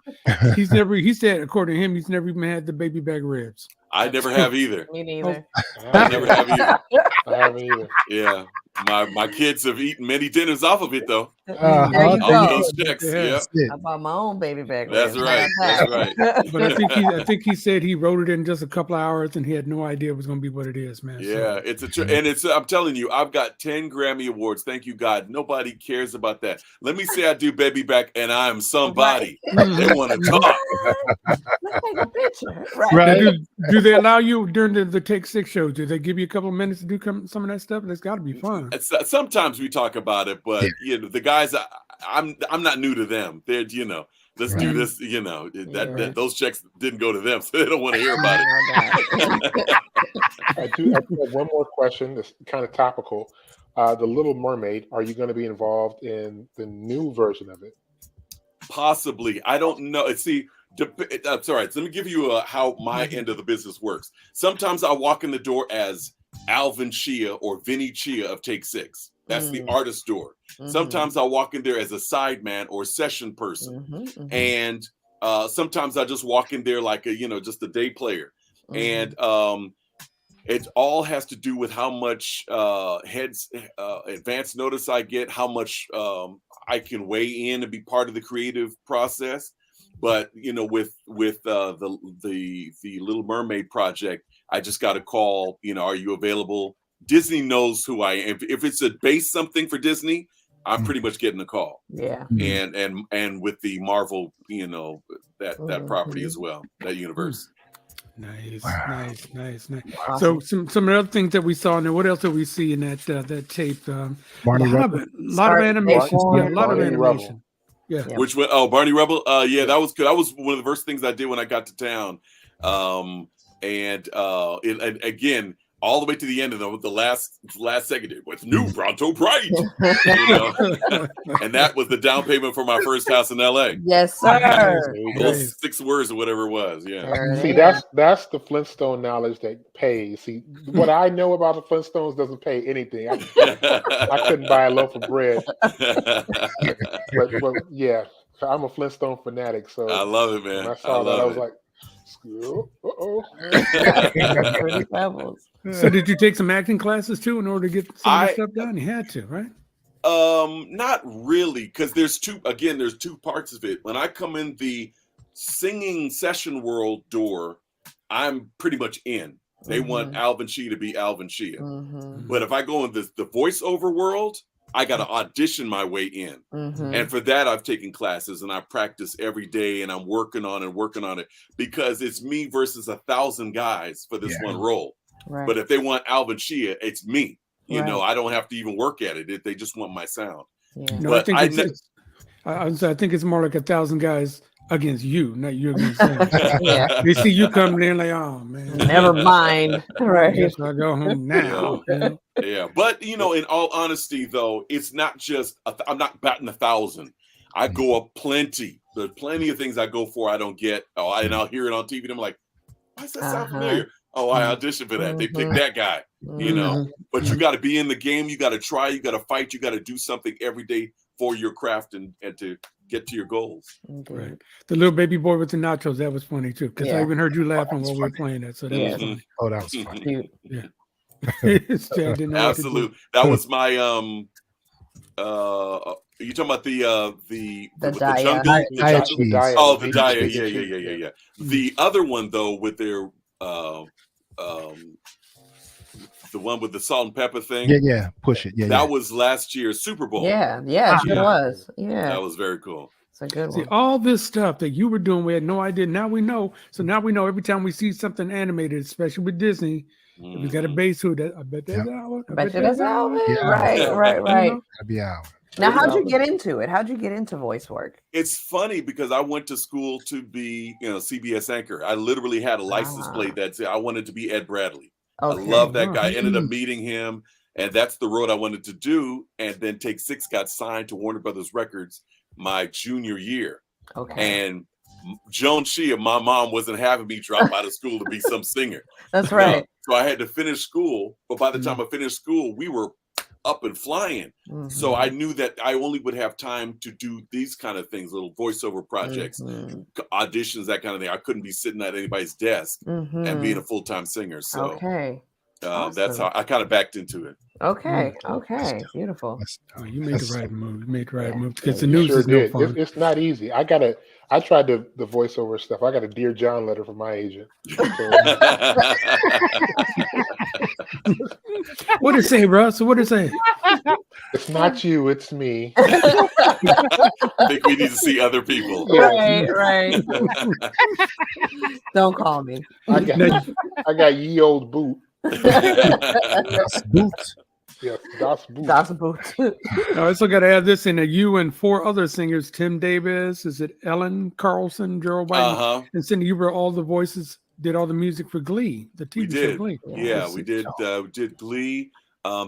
He said, according to him, he's never even had the Baby Back Ribs. I never have either. Me neither. I never have either. I haven't either. Yeah. My kids have eaten many dinners off of it though. There you All go. those checks. Yeah. I bought my own Baby Back That's Ribs. right. That's right. But I think he said he wrote it in just a couple of hours, and he had no idea it was going to be what it is, man. Yeah, I'm telling you, I've got 10 Grammy Awards. Thank you, God. Nobody cares about that. Let me say I do Baby Back and I'm somebody. They want to talk. Let's take a picture. Right. Do they allow you during the Take 6 shows? Do they give you a couple of minutes to do some of that stuff? That's got to be fun. Sometimes we talk about it, but the guys, I'm not new to them. They're let's do this. That those checks didn't go to them, so they don't want to hear about it. I do have one more question that's kind of topical. The Little Mermaid, are you going to be involved in the new version of it? Possibly. I don't know. See, that's all right. So let me give you how my end of the business works. Sometimes I walk in the door as ALVIN CHEA or Vinny Chia of Take 6. That's the artist door. Sometimes I'll walk in there as a sideman or session person. And sometimes I just walk in there like just a day player. And it all has to do with how much advance notice I get, how much I can weigh in and be part of the creative process. But with the Little Mermaid project, I just got a call. Are you available? Disney knows who I am. If it's based something for Disney, I'm pretty much getting a call. Yeah. And with the Marvel, that property as well, that universe. Nice, Wow. nice. Awesome. So some other things that we saw in there. What else did we see in that tape? Barney A lot Rubble. of animation. Yeah, a lot of Barney animation. Yeah. Which one? Oh, Barney Rubble. Yeah, that was good. That was one of the first things I did when I got to town. And again, all the way to the end of the last second with new Pronto Bright. And that was the down payment for my first house in LA. Yes, sir. Those 6 words or whatever it was. Yeah. See, that's the Flintstone knowledge that pays. See, what I know about the Flintstones doesn't pay anything. I couldn't buy a loaf of bread. but yeah, I'm a Flintstone fanatic. So I love it, man. When I saw that, I was like, Pretty Pebbles. So did you take some acting classes too in order to get some of this stuff done? You had to, right? Not really, because there's two parts of it. When I come in the singing session world door, I'm pretty much in. They want ALVIN CHEA to be ALVIN CHEA. But if I go in the voiceover world, I got to audition my way in. And for that, I've taken classes and I practice every day and I'm working on it because it's me versus 1,000 guys for this one role. Right. But if they want ALVIN CHEA, it's me. I don't have to even work at it. They just want my sound. Yeah. No, I think it's more like 1,000 guys against you, not you against them. They see you coming in like, oh man, never mind. Right. I guess I'll go home now. Yeah, but in all honesty, though, it's not just I'm not batting 1,000. I go up plenty. There's plenty of things I go for I don't get. And I'll hear it on TV and I'm like, why does that sound familiar? Oh, I auditioned for that. They picked that guy, you know. But you got to be in the game. You got to try. You got to fight. You got to do something every day for your craft and to get to your goals. Right. The little baby boy with the nachos, that was funny too. Because I even heard you laughing while we were playing that. So that was funny. Oh, that was funny. Yeah. Absolutely. That was my you talking about the Daya. jungle? Oh, the Daya. Yeah. The other one though, with their the one with the salt and pepper thing. Yeah. Push it. Yeah. That was last year's Super Bowl. Yeah, it sure was. Yeah. That was very cool. It's a good See, one. all this stuff that you were doing, we had no idea. Now we know. So now we know every time we see something animated, especially with Disney, we got a base who that I bet that's Alvin. I bet that's Alvin. Yeah. Right. That'd be out. Now, how'd you get into it? How'd you get into voice work? It's funny because I went to school to be, CBS anchor. I literally had a license plate that said I wanted to be Ed Bradley. Okay. I love that guy. I ended up meeting him, and that's the road I wanted to do. And then Take Six got signed to Warner Brothers Records my junior year. Okay. And Joan Chia, my mom, wasn't having me drop out of school to be some singer. That's right. So I had to finish school. But by the time I finished school, we were up and flying. So I knew that I only would have time to do these kind of things, little voiceover projects, auditions, that kind of thing. I couldn't be sitting at anybody's desk and being a full-time singer. So that's how I kind of backed into it. Okay. Beautiful. Oh, you made the right move. You made the right move because the news is no fun. It's not easy. I tried the voiceover stuff. I got a Dear John letter from my agent. What did it say, Russ? What did it say? It's not you, it's me. I think we need to see other people. Right. Don't call me. I got ye old boot. Yes, Das Boot. Das Boot. I also got to add this in that you and 4 other singers, Tim Davis, is it Ellen Carlson, Gerald White, and Cindy, you were all the voices, did all the music for Glee, the TV show Glee. Yeah, we did Glee. All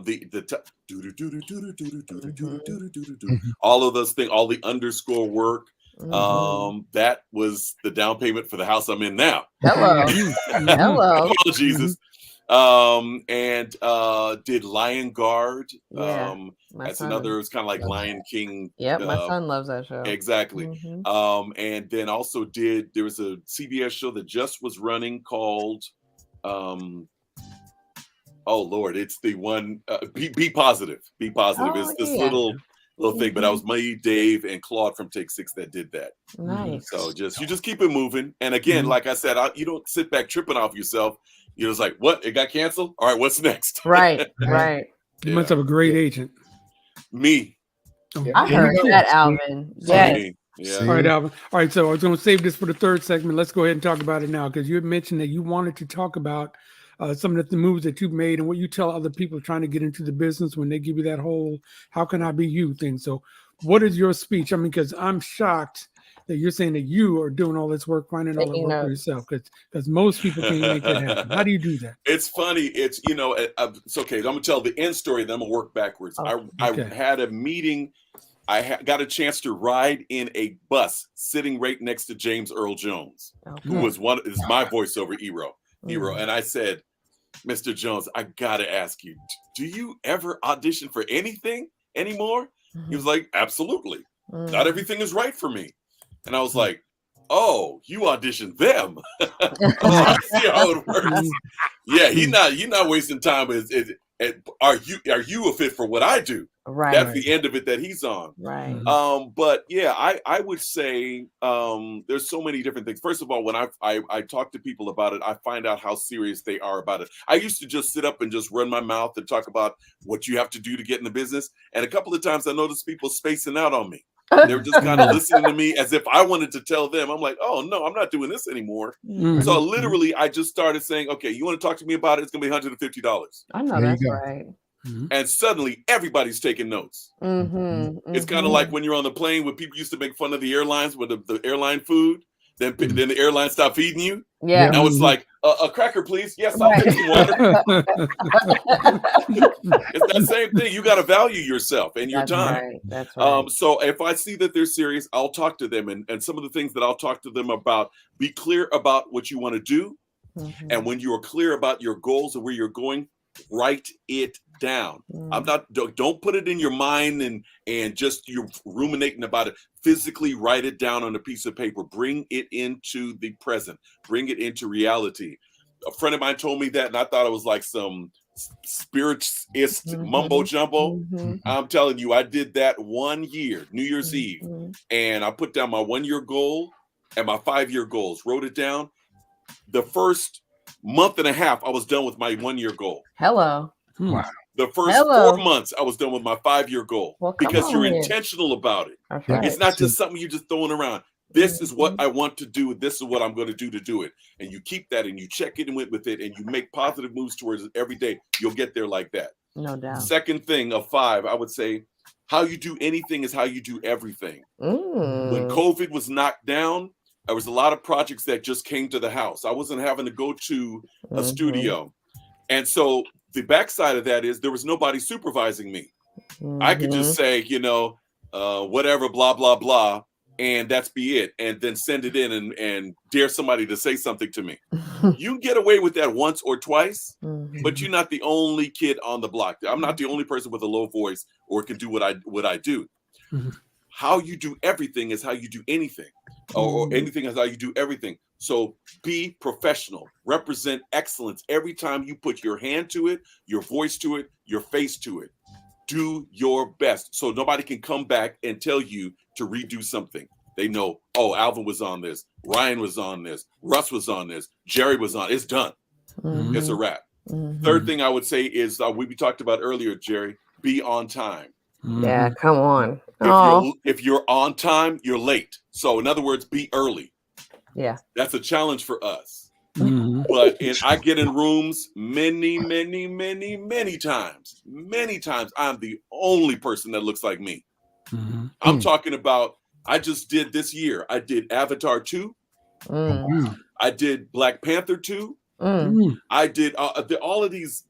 of those things, all the underscore work. That was the down payment for the house I'm in now. Hello. Oh, Jesus. And did Lion Guard. That's another, it's kind of like Lion King. Yep, my son loves that show. Exactly. And then also there was a CBS show that just was running called oh Lord, it's the one Be Positive. Be Positive is this little thing, but that was me, Dave, and Claude from Take Six that did that. Nice. So you just keep it moving. And again, like I said, you don't sit back tripping off yourself. You're just like, what? It got canceled? All right, what's next? Right. You must have a great agent. Me. I heard that, Alvin. Yes. Yeah. All right, Alvin. All right, so I was going to save this for the third segment. Let's go ahead and talk about it now because you had mentioned that you wanted to talk about some of the moves that you've made and what you tell other people trying to get into the business when they give you that whole "how can I be you" thing. So, what is your speech? I mean, because I'm shocked that you're saying that you are doing all this work, finding all the work for yourself, because most people can't make that happen. How do you do that? It's funny. It's it's okay. I'm gonna tell the end story, then I'm gonna work backwards. I had a meeting. I got a chance to ride in a bus sitting right next to James Earl Jones, who is my voiceover hero. And I said, Mr. Jones, I gotta ask you, do you ever audition for anything anymore? He was like, absolutely. Not everything is right for me. And I was like, oh, you auditioned them. I see how it works. Yeah, you're not wasting time. Are you a fit for what I do? Right. That's the end of it that he's on. Right. But yeah, I would say there's so many different things. First of all, when I talk to people about it, I find out how serious they are about it. I used to just sit up and just run my mouth and talk about what you have to do to get in the business. And a couple of times I noticed people spacing out on me. They were just kind of listening to me as if I wanted to tell them. I'm like, oh no, I'm not doing this anymore. So literally, I just started saying, okay, you want to talk to me about it? It's gonna be $150. I know that's right. And suddenly everybody's taking notes. It's kind of like when you're on the plane when people used to make fun of the airlines with the airline food. Then the airline stopped feeding you. Yeah. Now it's like a cracker, please. Yes, I'll take some water. It's that same thing. You got to value yourself and your time. Right. That's right. So if I see that they're serious, I'll talk to them. And some of the things that I'll talk to them about, be clear about what you want to do. And when you are clear about your goals and where you're going, write it down. Don't put it in your mind and just you're ruminating about it. Physically write it down on a piece of paper. Bring it into the present. Bring it into reality. A friend of mine told me that, and I thought it was like some spiritist mumbo jumbo. I'm telling you, I did that 1 year, New Year's Eve, and I put down my 1 year goal and my 5 year goals, wrote it down. The first month and a half, I was done with my 1 year goal. Hello. Wow. The first 4 months, I was done with my 5 year goal because you're on, intentional about it. Right. It's not just something you're just throwing around. This is what I want to do. This is what I'm going to do it. And you keep that and you check it and went with it and you make positive moves towards it every day. You'll get there like that. No doubt. Second thing of 5, I would say, how you do anything is how you do everything. When COVID was knocked down, there was a lot of projects that just came to the house. I wasn't having to go to a studio. And so the backside of that is there was nobody supervising me. I could just say, whatever, blah, blah, blah. And that's be it. And then send it in and dare somebody to say something to me. You can get away with that once or twice, but you're not the only kid on the block. I'm not the only person with a low voice or can do what I do. How you do everything is how you do anything, or anything is how you do everything. So be professional, represent excellence every time you put your hand to it, your voice to it, your face to it. Do your best so nobody can come back and tell you to redo something. They know, oh, Alvin was on this, Ryan was on this, Russ was on this, Jerry was on. It's done. It's a wrap. Third thing I would say is we talked about earlier, Jerry, be on time. Yeah, come on. If you're on time, you're late. So in other words, be early. Yeah. That's a challenge for us. But I get in rooms many times. Many times I'm the only person that looks like me. I'm talking about, I just did this year. I did Avatar 2. I did Black Panther 2. I did all of these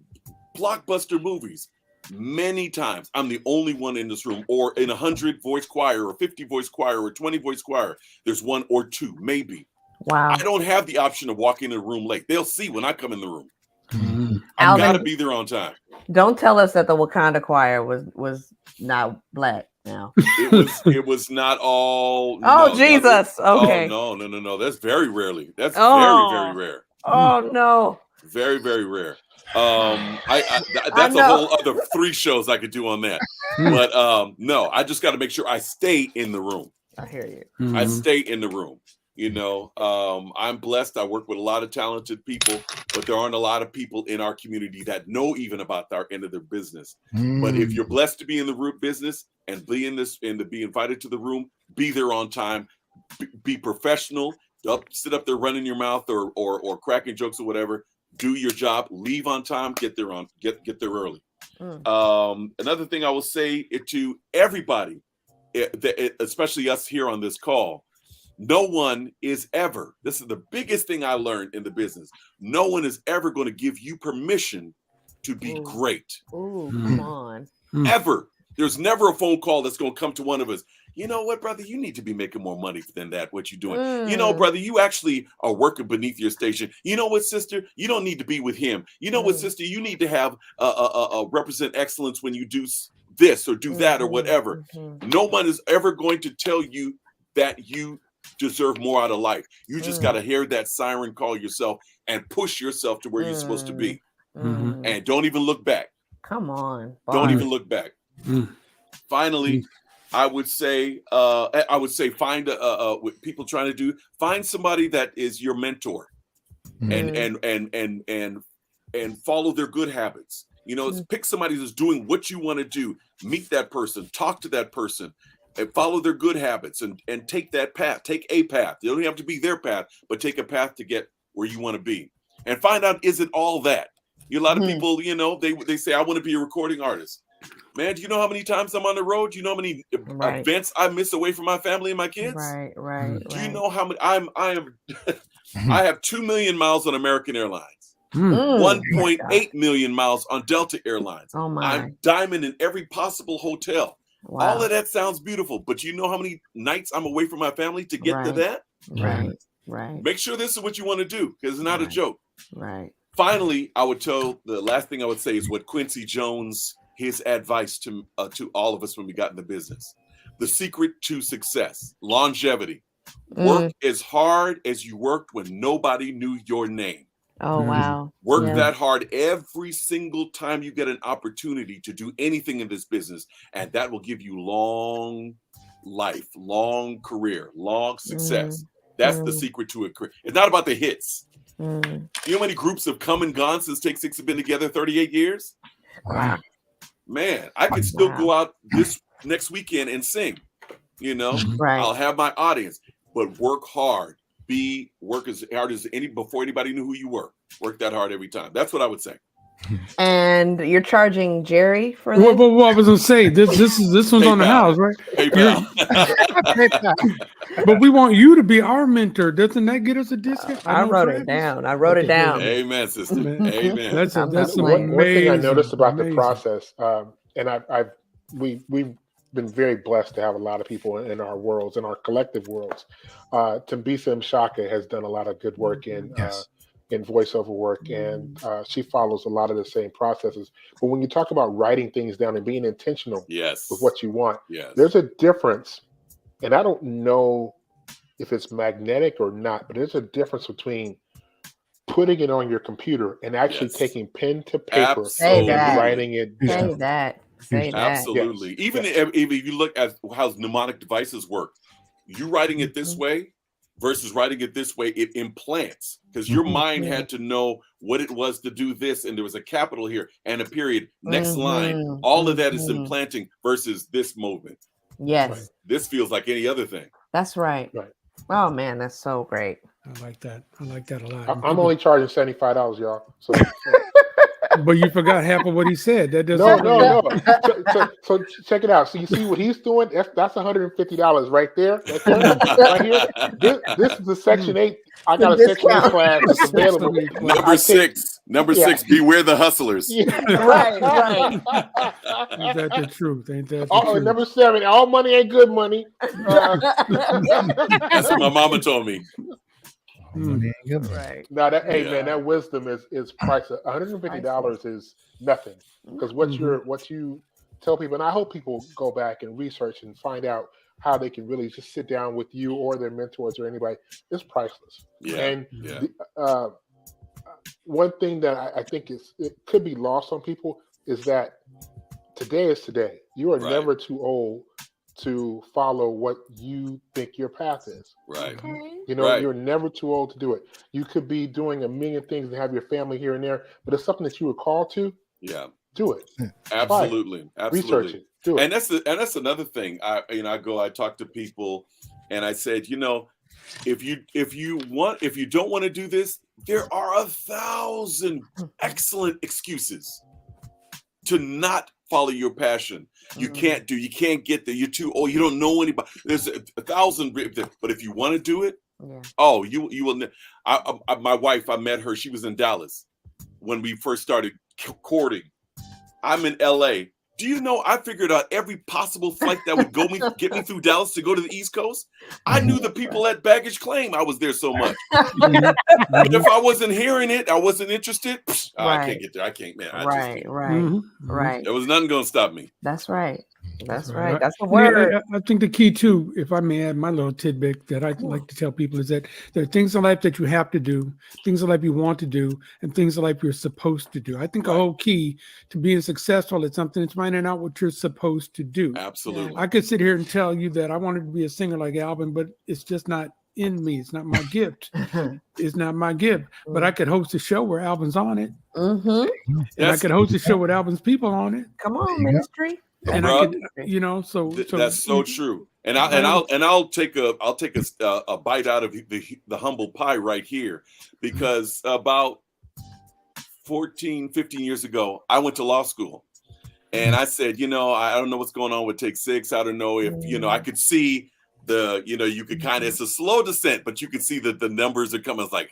blockbuster movies. Many times I'm the only one in this room, or in 100 voice choir or 50 voice choir or 20 voice choir. There's 1 or 2, maybe. Wow. I don't have the option of walking in a room late. They'll see when I come in the room. I've got to be there on time. Don't tell us that the Wakanda choir was not black now. It was not all. Oh, Jesus. Okay. Oh, no. That's very rarely. That's very rare. Oh, no. Very, very rare. That's a whole other 3 shows I could do on that. But no, I just got to make sure I stay in the room. I hear you. I stay in the room. I'm blessed. I work with a lot of talented people, but there aren't a lot of people in our community that know even about our end of their business. But if you're blessed to be in the root business and be in this and to be invited to the room, be there on time, be professional. Don't sit up there running your mouth or cracking jokes or whatever. Do your job, leave on time, get there early. Another thing I will say to everybody, especially us here on this call, no one is ever, this is the biggest thing I learned in the business, no one is ever going to give you permission to be great. Ooh, come on. Ever. There's never a phone call that's going to come to one of us. You know what, brother? You need to be making more money than that, what you're doing. You know, brother, you actually are working beneath your station. You know what, sister? You don't need to be with him. You know what, sister? You need to have represent excellence when you do this or do that or whatever. No one is ever going to tell you that you deserve more out of life. You just got to hear that siren call yourself and push yourself to where you're supposed to be. And don't even look back. Come on. Don't even look back. Finally, I would say find what people trying to do. Find somebody that is your mentor, and follow their good habits. Pick somebody who's doing what you want to do. Meet that person, talk to that person, and follow their good habits, and take that path. Take a path. You don't have to be their path, but take a path to get where you want to be. And find out, is it all that? A lot of people, they say, I want to be a recording artist. Man, do you know how many times I'm on the road? Do you know how many Right. events I miss away from my family and my kids? Right. Do you know how many? I have 2 million miles on American Airlines, Mm. 1.8 million miles on Delta Airlines. Oh my. I'm diamond in every possible hotel. Wow. All of that sounds beautiful, but you know how many nights I'm away from my family to get to that? Right. Make sure this is what you want to do, because it's not a joke. Right. Finally, I would tell the last thing I would say is what Quincy Jones, his advice to all of us when we got in the business. The secret to success, longevity. Work as hard as you worked when nobody knew your name. Oh, wow. Work that hard every single time you get an opportunity to do anything in this business, and that will give you long life, long career, long success. That's the secret to it. It's not about the hits. You know how many groups have come and gone since Take Six have been together 38 years? Wow. Man, I could still go out this next weekend and sing. You know, I'll have my audience, but work hard. Work as hard as before anybody knew who you were. Work that hard every time. That's what I would say. And you're charging Jerry for this? Well, I was gonna say this one's on the house, right? PayPal. But we want you to be our mentor. Doesn't that get us a discount? I wrote it down. Amen, sister. Amen. That's amazing. One thing I noticed about the process, and we've been very blessed to have a lot of people in our worlds, in our collective worlds. Tambisa Mshaka has done a lot of good work in voiceover work, and she follows a lot of the same processes. But when you talk about writing things down and being intentional with what you want, there's a difference. And I don't know if it's magnetic or not, but there's a difference between putting it on your computer and actually taking pen to paper and writing it down. Say that. Absolutely. Even if you look at how mnemonic devices work, you writing it this way versus writing it this way, it implants, because your mind had to know what it was to do this, and there was a capital here and a period, next line. All of that is implanting versus this movement. Yes. This feels like any other thing. That's right. Oh man, that's so great. I like that a lot. I'm only charging $75, y'all. So but you forgot half of what he said. That doesn't no. So check it out. So you see what he's doing? That's $150 right there. Right here. This is the Section 8. I got a Section 8 class that's available. Number six, beware the hustlers. Right. Ain't that the truth? Ain't that the truth? Number 7, all money ain't good money. That's what my mama told me. Right. Now man, that wisdom is priceless. $150 is nothing, because what you tell people, and I hope people go back and research and find out how they can really just sit down with you or their mentors or anybody. It's priceless. One thing that I think it could be lost on people is that today is today. You are never too old to follow what you think your path is. Right. You know, you're never too old to do it. You could be doing a million things and have your family here and there, but it's something that you were called to. Do it. Absolutely. Research it. Do it. And that's another thing. I talk to people and I said, if you don't want to do this, there are 1,000 excellent excuses to not follow your passion. You can't get there. You're too old. You don't know anybody. There's 1,000, but if you want to do it, you will. My wife, I met her. She was in Dallas when we first started courting. I'm in LA. Do you know I figured out every possible flight that would get me through Dallas to go to the East Coast? I knew the people at Baggage Claim. I was there so much. But if I wasn't hearing it, I wasn't interested. I can't get there. I can't, man. Right. There was nothing going to stop me. That's right. That's right. That's the word. I think the key too, if I may add my little tidbit that I like to tell people, is that there are things in life that you have to do, things in life you want to do, and things in life you're supposed to do. I think a whole key to being successful is something that's finding out what you're supposed to do. Absolutely. I could sit here and tell you that I wanted to be a singer like Alvin, but it's just not in me. It's not my gift. It's not my gift. But I could host a show where Alvin's on it. And I could host a show with Alvin's people on it. Come on, ministry. And I could, so that's so true. And I'll take a bite out of the humble pie right here, because about 14, 15 years ago, I went to law school, And I said, I don't know what's going on with Take 6. I don't know if, I could see you could kind of, it's a slow descent, but you could see that the numbers are coming. It's like,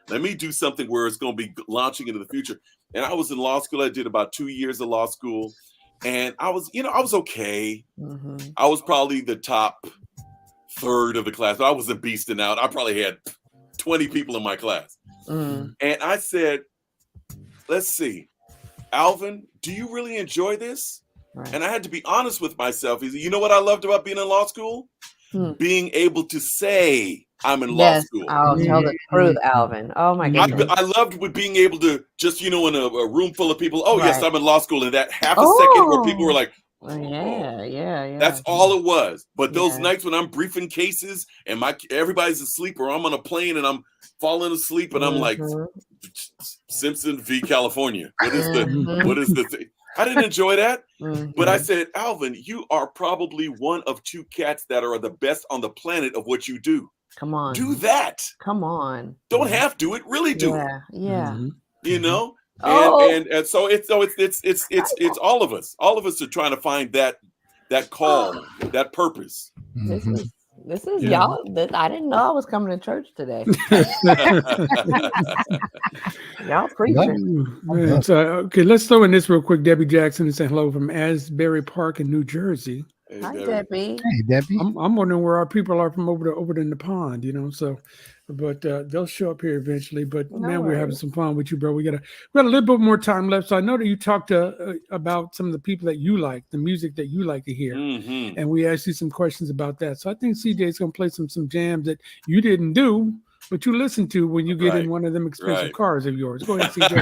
let me do something where it's going to be launching into the future. And I was in law school. I did about 2 years of law school. And I was okay. I was probably the top third of the class, but I wasn't beasting out. I probably had 20 people in my class. And I said, let's see, Alvin, do you really enjoy this? Right. And I had to be honest with myself. You know what I loved about being in law school? Being able to say I'm in law school. I'll tell the truth, Alvin. Oh my goodness. I loved with being able to just, in a room full of people, yes, I'm in law school. And that half a second where people were like, yeah. That's all it was. But those nights when I'm briefing cases and everybody's asleep, or I'm on a plane and I'm falling asleep and I'm like, Simpson v. California. What is the thing? I didn't enjoy that. But I said, Alvin, you are probably one of 2 cats that are the best on the planet of what you do. Come on. Do that. Come on. Don't have to. It really do. Yeah. And so it's all of us. All of us are trying to find that call, that purpose. This is y'all. I didn't know I was coming to church today. Y'all preaching. So, okay, let's throw in this real quick. Debbie Jackson is saying hello from Asbury Park in New Jersey. Hey, Hi, Debbie. Hey, Debbie. I'm wondering where our people are from over in the pond, So, but they'll show up here eventually. But we're having some fun with you, bro. We got a little bit more time left. So I know that you talked about some of the people that you like, the music that you like to hear, and we asked you some questions about that. So I think CJ's gonna play some jams that you didn't do, but you listen to when you get in one of them expensive cars of yours. Go ahead, CJ.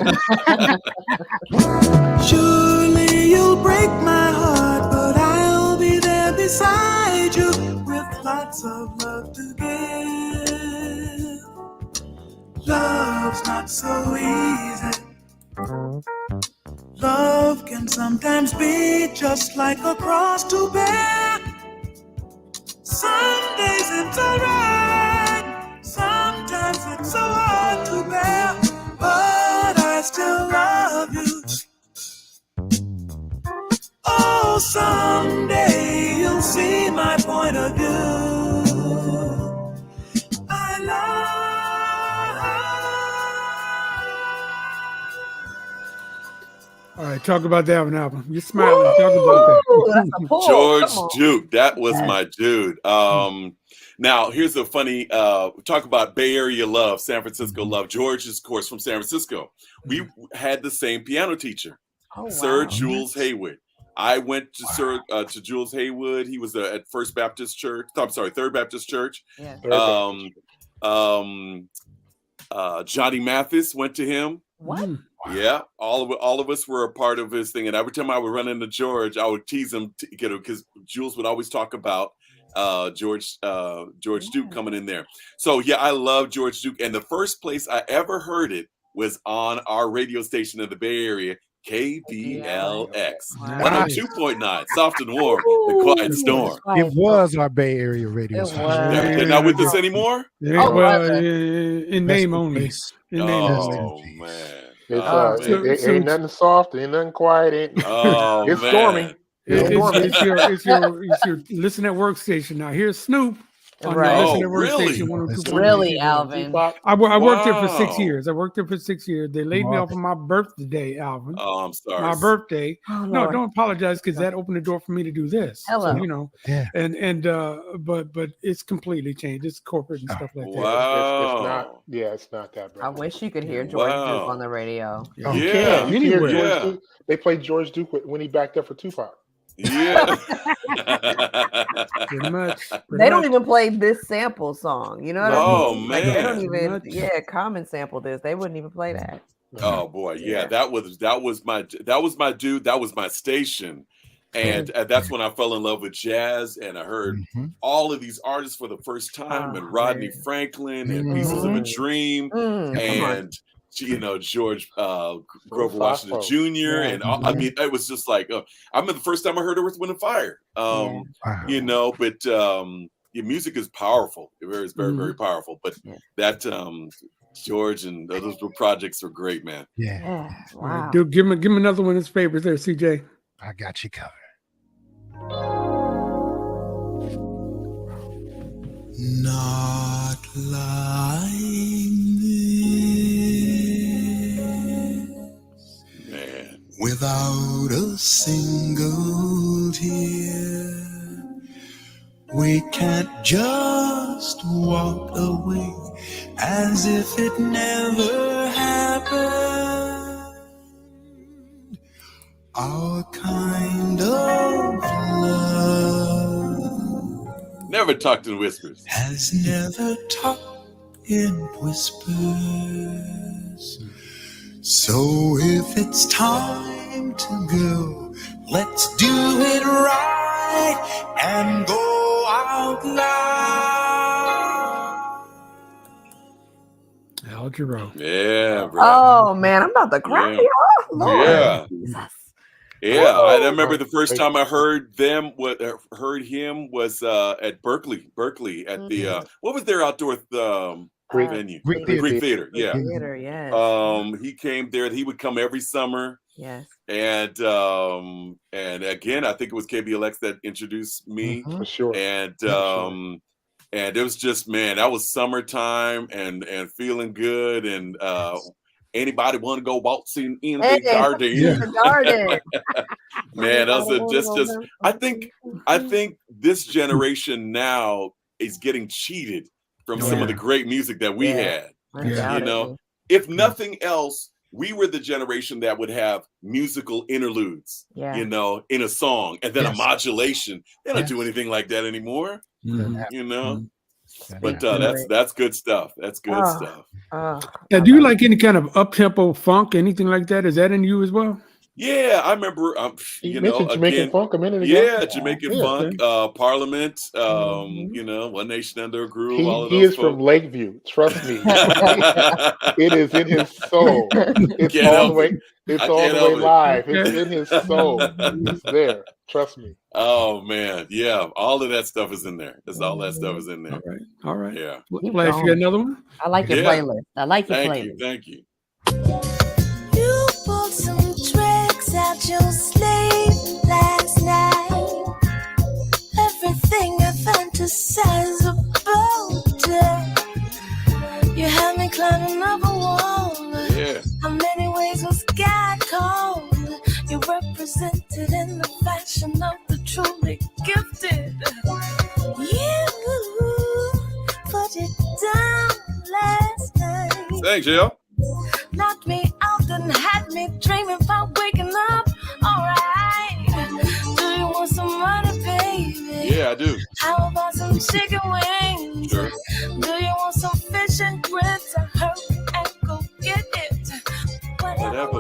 Surely you'll break my heart, but I'll be there beside you with lots of love to give. Love's not so easy. Love can sometimes be just like a cross to bear. Some days it's alright, sometimes it's so hard to bear, but I still love you. Oh, someday you'll see my point of view. I love. All right, talk about that one, Alvin. You're smiling. Talk about that. George Duke, that was my dude. Now, here's a funny talk about Bay Area love, San Francisco love. George is, of course, from San Francisco. We had the same piano teacher, Sir Jules Haywood. I went to Jules Haywood. He was at Third Baptist Church. Yeah. Johnny Mathis went to him. What? Yeah, all of us were a part of his thing. And every time I would run into George, I would tease him because Jules would always talk about George Duke coming in there. So yeah, I love George Duke. And the first place I ever heard it was on our radio station in the Bay Area, KBLX 102.9, soft and warm, the quiet storm. It was our Bay Area radio station. They're not with us anymore? In name only. Man. It ain't nothing soft, ain't nothing quiet. It's stormy. It's your listen at work station. Now here's Snoop. Really, Alvin? I worked there for 6 years. They laid me off on my birthday, Alvin. Oh, I'm sorry. My birthday. No, don't apologize, because that opened the door for me to do this. Hello. So, but it's completely changed. It's corporate and stuff like that. Wow. It's not that bad. I wish you could hear George Duke on the radio. They played George Duke when he backed up for Tupac. Yeah. Pretty much. They don't even play this sample song. You know what I mean? Man. Like, they don't even Common sample this. They wouldn't even play that. Oh boy, yeah. That was my dude. That was my station. And that's when I fell in love with jazz, and I heard all of these artists for the first time, and Rodney Franklin and Pieces of a Dream, and George Grover Washington Jr. And I mean, it was just like I remember the first time I heard Earth, Wind and Fire. But your music is powerful. It is very, very powerful. But that George and those projects were great, man. Yeah. Wow. Dude, give him another one of his favorites there, CJ. I got you covered. Not like this, Man. without a single tear. We can't just walk away as if it never happened. Our kind of love Never talked in whispers. has never talked in whispers. So if it's time to go, let's do it right and go out loud. Al Jarreau. Yeah, bro. Oh man, I'm about to cry. Yeah. Oh, Lord. Yeah. Jesus. Yeah, I Oh. remember the first time I heard him was at Berkeley at the what was their outdoor venue? Greek Greek Theater. Theater. Yeah. Theater, yes. He came there. He would come every summer. Yes. And again, I think it was KBLX that introduced me. For sure. And For and it was just, man, that was summertime and feeling good. And anybody want to go waltzing in the garden? In the garden. Man, that was just I think this generation now is getting cheated from some of the great music that we had. You know, if nothing else, we were the generation that would have musical interludes, you know, in a song, and then a modulation. They don't do anything like that anymore. You know, but that's good stuff. That's good stuff. Now, do you like any kind of up-tempo funk, anything like that? Is that in you as well? Yeah, I remember. You know, Jamaican funk a minute ago. Yeah, Jamaican funk, Parliament. You know, One Nation Under a Groove. All of He those is from Lakeview. Trust me, it is in his soul. It's all the way. It's all the way live. It's in his soul. It's there. Trust me. Oh man, yeah, all of that stuff is in there. All that stuff is in there. All right. Yeah. Flash, you got another one? I like your playlist. I like your playlist. playlist. Thank you. You pulled some tricks out your sleeve last night. Everything I fantasize about. You had me climbing up a wall. Yeah. How many ways was God called? You represented in the fashion of the truly gifted. You put it down last night. Thanks, Jill. Knocked me out and had me dreaming about waking up. Alright. Do you want some money, baby? Yeah, I do. How about some chicken wings? Sure. Do you want some fish and grits? Hurry and go get it. Whatever.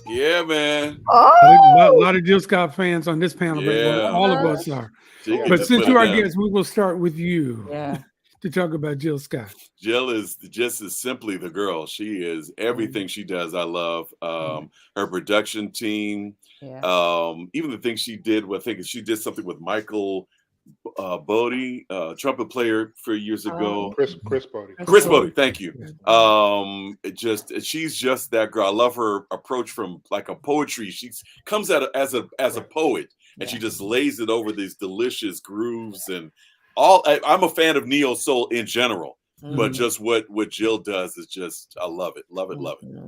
Yeah, man. A lot of Jill Scott fans on this panel, but Yeah. all of us are. She can But just since put you it are down. guests, we will start with you to talk about Jill Scott. Jill is just as simply the girl. She is everything she does. I love her production team. Even the things she did. I think she did something with Michael Bodie, trumpet player for years ago. Chris Bodie. Chris Bodie, thank you. She's just that girl. I love her approach from like a poetry. She comes out as a poet, and she just lays it over these delicious grooves and all. I'm a fan of neo soul in general, but just what Jill does is just I love it.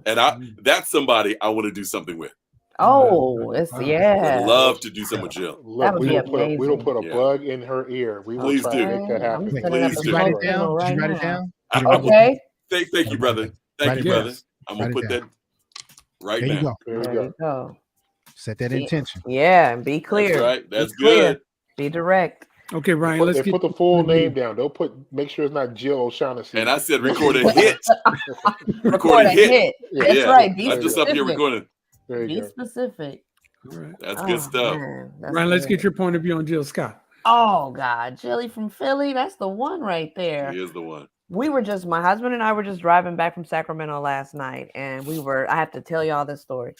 And that's somebody I want to do something with. Oh, it's I'd love to do something with Jill. That would be We don't put a Yeah. bug in her ear. We will Please try do. to make that happen. Please Did do. you write it down? Did you write it down? Okay. Thank you, brother. Thank Write you, it brother. down. I'm gonna Write it put that down. right There you now. go. There you go. Set that intention. Yeah, and be clear. That's right. That's Be clear. good. Be direct. Okay, Ryan, let's They get put the full name down. They'll make sure it's not Jill O'Shaughnessy. And I said record a hit. Record a hit. That's Yeah. right. Be I'm just up here specific. recording. There Be you go. specific. That's good stuff. Man, that's Ryan, let's good. get your point of view on Jill Scott. Oh God, Jilly from Philly. That's the one right there. He is the one. My husband and I were just driving back from Sacramento last night, and I have to tell y'all this story.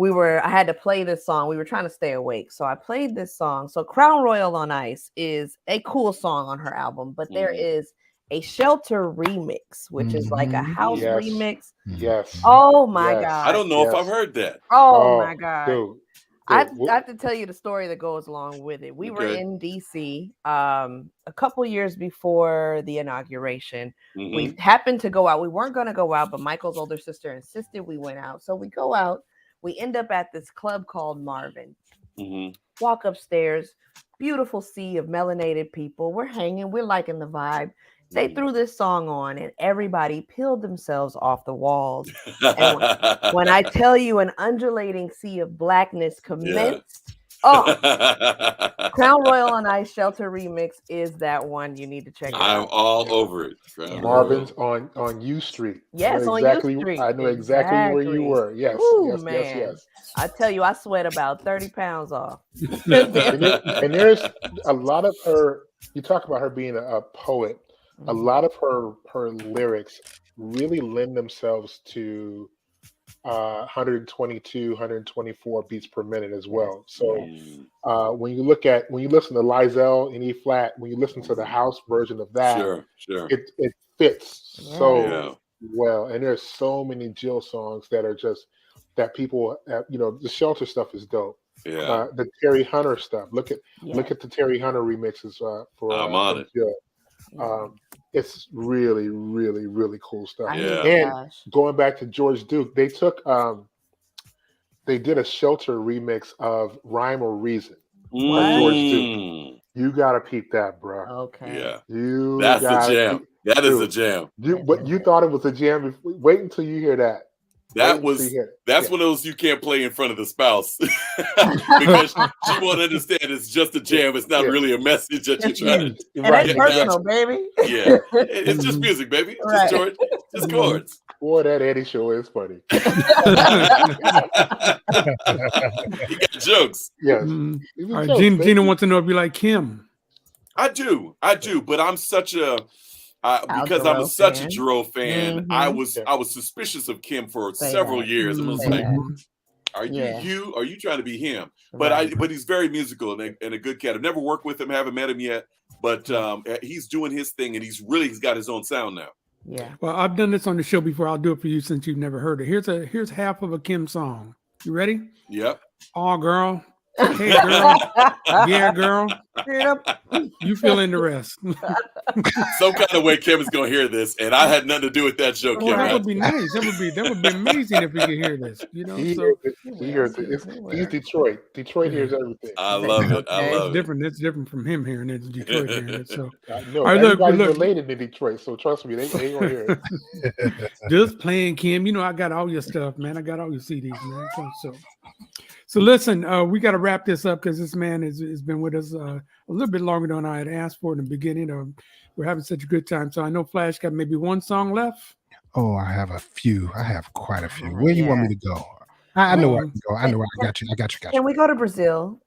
I had to play this song. We were trying to stay awake. So I played this song. So Crown Royal on Ice is a cool song on her album, but there is a Shelter remix, which is like a house Yes. remix. Yes. Oh my Yes. God. I don't know if I've heard that. Oh my God. Dude. I have to tell you the story that goes along with it. We were in DC a couple years before the inauguration. We happened to go out. We weren't going to go out, but Michael's older sister insisted we went out. So we go out. We end up at this club called Marvin. Walk upstairs, beautiful sea of melanated people. We're hanging. We're liking the vibe. They threw this song on and everybody peeled themselves off the walls. And when I tell you an undulating sea of blackness commenced, Crown Royal and Ice Shelter remix is that one. You need to check it out. I'm all over it. Marvin's on U Street. Yes, on U Street. I know exactly where you were. Yes, Ooh, yes, yes. I tell you, I sweat about 30 pounds off. and there's a lot of her. You talk about her being a poet. A lot of her lyrics really lend themselves to 122, 124 beats per minute as well. So when you listen to Lizelle in E flat, when you listen to the house version of that, it fits so well. And there's so many Jill songs that are just that people, the Shelter stuff is dope. The Terry Hunter stuff. Look at the Terry Hunter remixes for I'm on it. Jill. It's really, really, really cool stuff. And going back to George Duke, they took they did a Shelter remix of Rhyme or Reason by George Duke. You gotta peep that, bro. Okay. Yeah. That's the jam. That is a jam. You thought it was a jam. Wait until you hear that. That's one of those you can't play in front of the spouse because she won't understand it's just a jam. It's not really a message that you're trying to. And that's personal, baby. Yeah, it's just music, baby. Just chords, just chords. Boy, that Eddie show is funny. He got jokes. Yes. All right, Gina wants to know if you like Kim. I do, but I'm such a. Because I'm such a Jerome fan, I was suspicious of Kim for several years. I was like, "Are you trying to be him?" But he's very musical and a good cat. I've never worked with him, haven't met him yet, but he's doing his thing and he's got his own sound now. Yeah. Well, I've done this on the show before. I'll do it for you since you've never heard it. Here's half of a Kim song. You ready? Yep. Oh, girl. Hey, girl. Yeah, girl. You fill in the rest. Some kind of way Kim is going to hear this, and I had nothing to do with that show, Kim. That would be nice. That would be amazing if we could hear this. He's Detroit. Detroit hears everything. I love it. I love it. Different. That's different from him hearing it. Detroit hearing it. So, no, everybody's related to Detroit, so trust me, they ain't gonna hear it. Just playing, Kim. I got all your stuff, man. I got all your CDs, man. So listen, we got to wrap this up because this man has been with us a little bit longer than I had asked for in the beginning. We're having such a good time. So I know Flash got maybe one song left. Oh, I have a few. I have quite a few. Where you want me to go? I know where I can go. I know where I got you. Can we go to Brazil?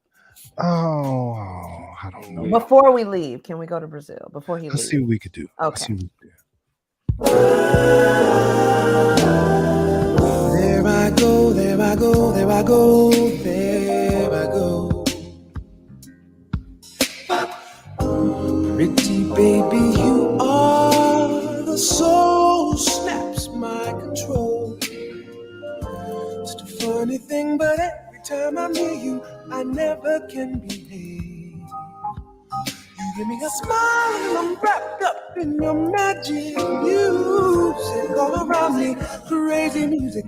Oh, I don't know. Before we leave, can we go to Brazil? Before he leaves? Let's see what we could do. Okay. There I go, there I go, there I go, there I go. Pretty baby, you are the soul snaps my control. Just a funny thing, but every time I'm near you, I never can behave. You give me a smile and I'm wrapped up in your magic. Music all around me, crazy music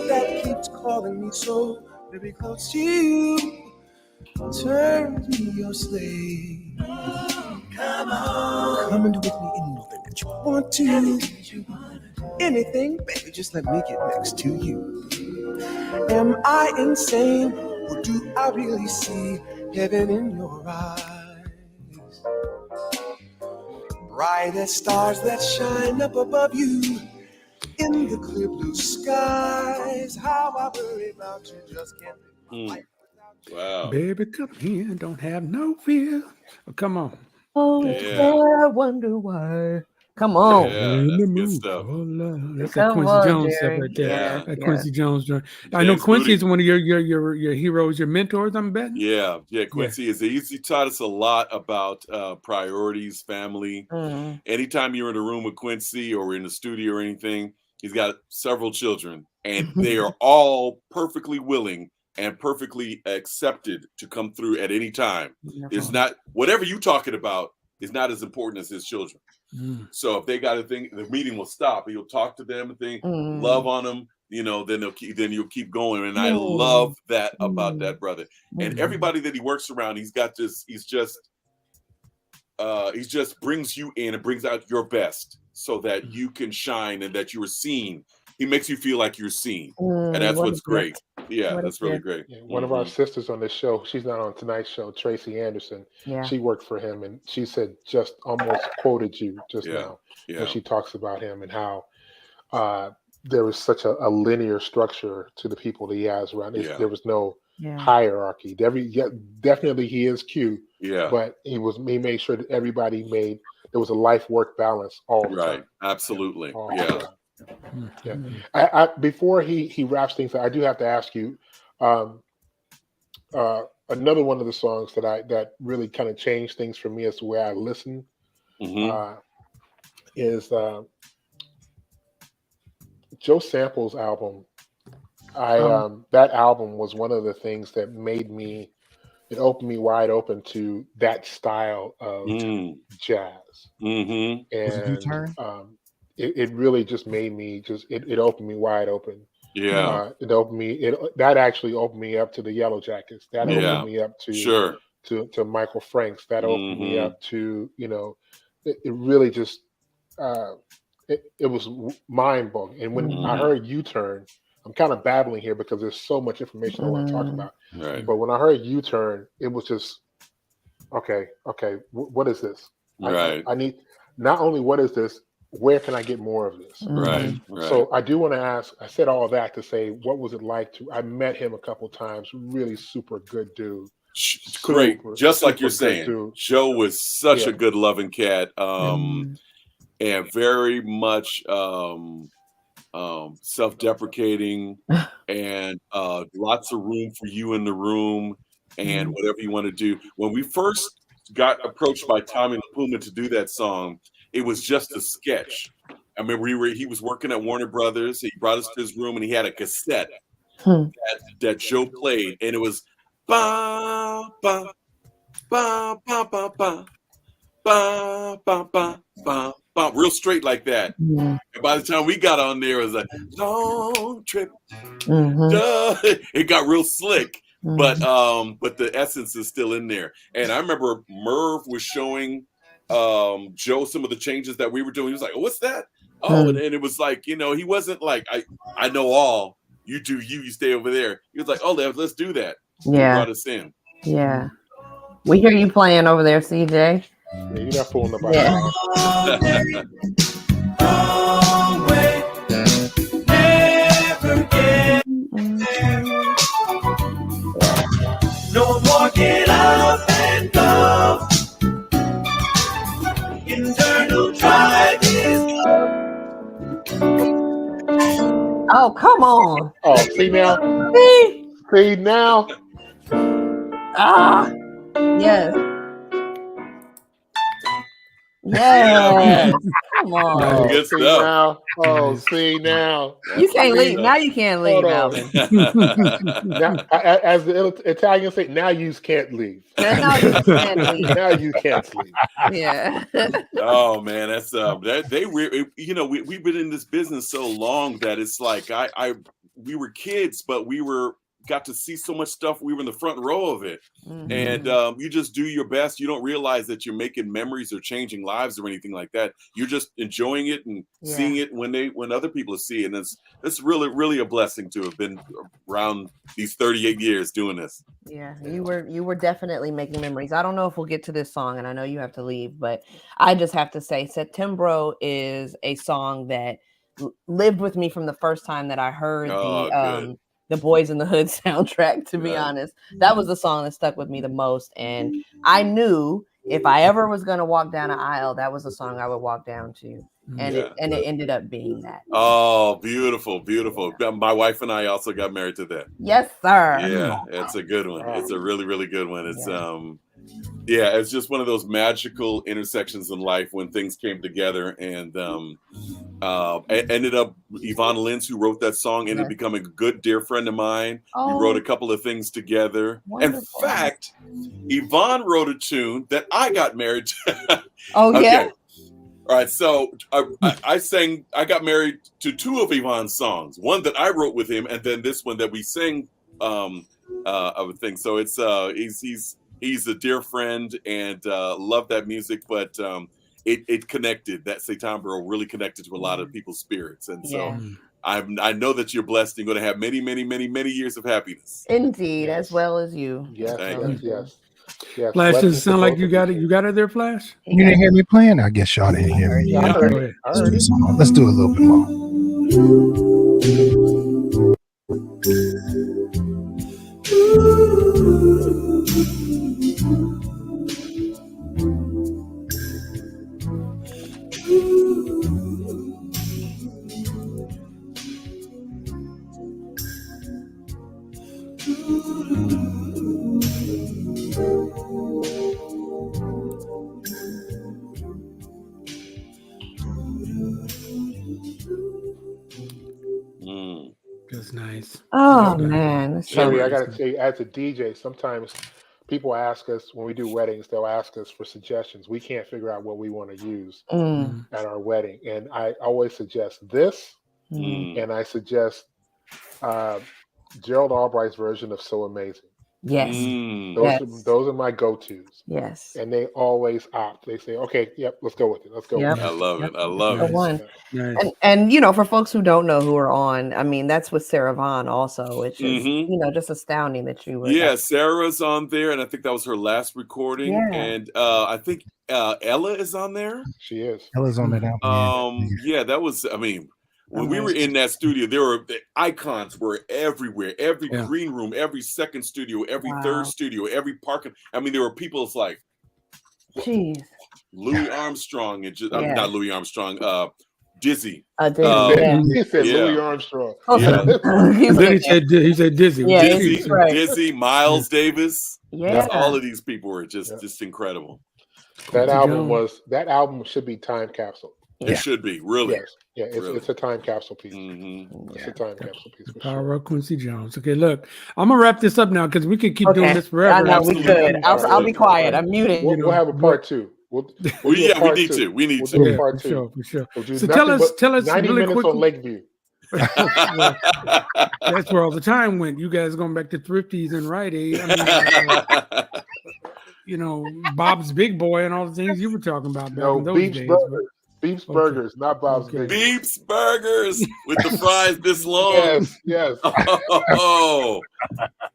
that keeps calling me so very close to you. Turn me your slave. Come on, come and do with me anything that you want to. Anything, baby, just let me get next to you. Am I insane, or do I really see heaven in your eyes? Bright as stars that shine up above you in the clear blue skies. How I worry about you, just can't live. Wow. Baby, come here, don't have no fear. Oh, come on. Oh, yeah. I wonder why. Come on. Yeah, that's good stuff. That's that Come Quincy on, Jones stuff Jerry. right there. Yeah. That Yeah. Quincy Jones joint. I know James Quincy Moody. is one of your heroes, your mentors, I'm betting. Yeah, Quincy is. He taught us a lot about priorities, family. Mm. Anytime you're in a room with Quincy or in the studio or anything, he's got several children, and they are all perfectly willing and perfectly accepted to come through at any time. It's not whatever you talking about is not as important as his children. So if they got a thing, the meeting will stop. He'll talk to them and think, love on them. You know, then you'll keep going. And I love that about that brother. And everybody that he works around, he's got this. He's just brings you in and brings out your best so that you can shine and that you are seen. He makes you feel like you're seen, and that's what's great. Yeah, that's really great. Yeah, one of our sisters on this show, she's not on tonight's show, Tracy Anderson. Yeah. She worked for him, and she said just almost quoted you just now when she talks about him and how there was such a linear structure to the people that he has around. There was no hierarchy. Definitely he is Q. Yeah, but he made sure that everybody there was a life work balance all the time. Absolutely. All the time. Yeah. I before he wraps things up, I do have to ask you another one of the songs that really kind of changed things for me as the way I listen is Joe Sample's album. That album was one of the things that it opened me wide open to that style of jazz. And it really just made me it opened me wide open. Yeah. That actually opened me up to the Yellow Jackets. That opened me up to Michael Franks. That opened me up to, it really just it was mind-boggling. And when I heard U-Turn, I'm kind of babbling here because there's so much information I want to talk about. Right. But when I heard U-Turn, it was just okay, what is this? Right. I need not only what is this, where can I get more of this? Right. So I do want to ask, I said all that to say, what was it like I met him a couple times, really super good dude. Great. Just like you're saying, Joe was such a good loving cat. And very much self-deprecating and lots of room for you in the room and whatever you want to do. When we first got approached by Tommy LaPuma to do that song, it was just a sketch. I remember he was working at Warner Brothers. He brought us to his room and he had a cassette that Joe played, and it was ba ba ba ba ba ba ba ba ba ba ba, real straight like that. And by the time we got on there, it was a long trip. It got real slick, but the essence is still in there. And I remember Merv was showing Joe some of the changes that we were doing. He was like, "Oh, what's that?" Oh, and it was like, he wasn't like, I know all. You do you stay over there. He was like, "Oh, let's do that." Yeah. He brought us in. Yeah. We hear you playing over there, CJ. Yeah, you're not fooling nobody. Never get no more get up and go. Internal drive is Oh, come on. Oh, see now? See now? Ah, yes. Yes. Come on. Good see stuff. now? Oh, see now? You can't leave. Now you can't leave, Alvin. Now, as the Italians say, now you can't leave. Now you can't leave. Now you can't leave. Yeah. Oh man, that's we've been in this business so long that it's like we were kids, but we got to see so much stuff. We were in the front row of it. And you just do your best. You don't realize that you're making memories or changing lives or anything like that. You're just enjoying it and seeing it when other people see it. And it's really, really a blessing to have been around these 38 years doing this. Yeah, you were definitely making memories. I don't know if we'll get to this song, and I know you have to leave, but I just have to say Settembro is a song that lived with me from the first time that I heard the Boys in the Hood soundtrack, to be honest. That was the song that stuck with me the most. And I knew if I ever was going to walk down an aisle, that was the song I would walk down to. And Yeah. it ended up being that. Oh, beautiful, beautiful. My wife and I also got married to that. Yes, sir. Yeah, it's a good one. It's a really, really good one. It's it's just one of those magical intersections in life when things came together, and ended up Yvonne Lins, who wrote that song, ended up becoming a good dear friend of mine. We wrote a couple of things together. Wonderful. In fact, Yvonne wrote a tune that I got married to. Oh, yeah? All right, so I got married to two of Yvonne's songs, one that I wrote with him, and then this one that we sang of a thing. So it's he's a dear friend, and love that music, but it connected. That Satan Borough really connected to a lot of people's spirits, and so I know that you're blessed and going to have many, many, many, many years of happiness. Indeed, as well as you. Yes. Flash, does it sound like you got it? You got it there, Flash? You didn't hear me playing? I guess y'all didn't hear me. Yeah, go ahead. Let's do a little bit more. That's nice. Oh, man. That's so Sherry, I nice. got to say, as a DJ, sometimes people ask us when we do weddings, they'll ask us for suggestions. We can't figure out what we want to use at our wedding. And I always suggest this, and I suggest Gerald Albright's version of So Amazing. Yes. Those are my go-tos. Yes. And they always opt. They say, okay, yep, let's go with it. Let's go with it. I love it. I love it. One. And you know, for folks who don't know who are on, I mean, that's with Sarah Vaughan also, which is just astounding that you were. Yeah, Sarah's on there, and I think that was her last recording. Yeah. And I think Ella is on there. She is. Ella's on that album. Yeah, that was. I mean, when we were in that studio, the icons were everywhere. Every green room, every second studio, every third studio, every parking. I mean, there were people. It's like, jeez, Louis Armstrong and not Louis Armstrong. Dizzy. He said Louis Armstrong. And then he said Dizzy. Yeah, Dizzy, Miles Davis. Yeah, all of these people were just incredible. That album should be time capsule. It should be, really. Yes. Yeah, it's a time capsule piece. It's a time capsule piece. For Power of Quincy Jones. Okay, look, I'm gonna wrap this up now because we could keep doing this forever. I know, we could. I'll be quiet. I'm muted. We'll have a part two. We need to. We need to. Part two. For sure. So tell us 90 really minutes quickly. on Lakeview. That's where all the time went. You guys going back to Thrifties and Rite Aid. I mean, Bob's Big Boy and all the things you were talking about back in those days. Beef's Burgers, not Bob's Big Boy. Beef's Burgers with the fries this long. Yes. Oh.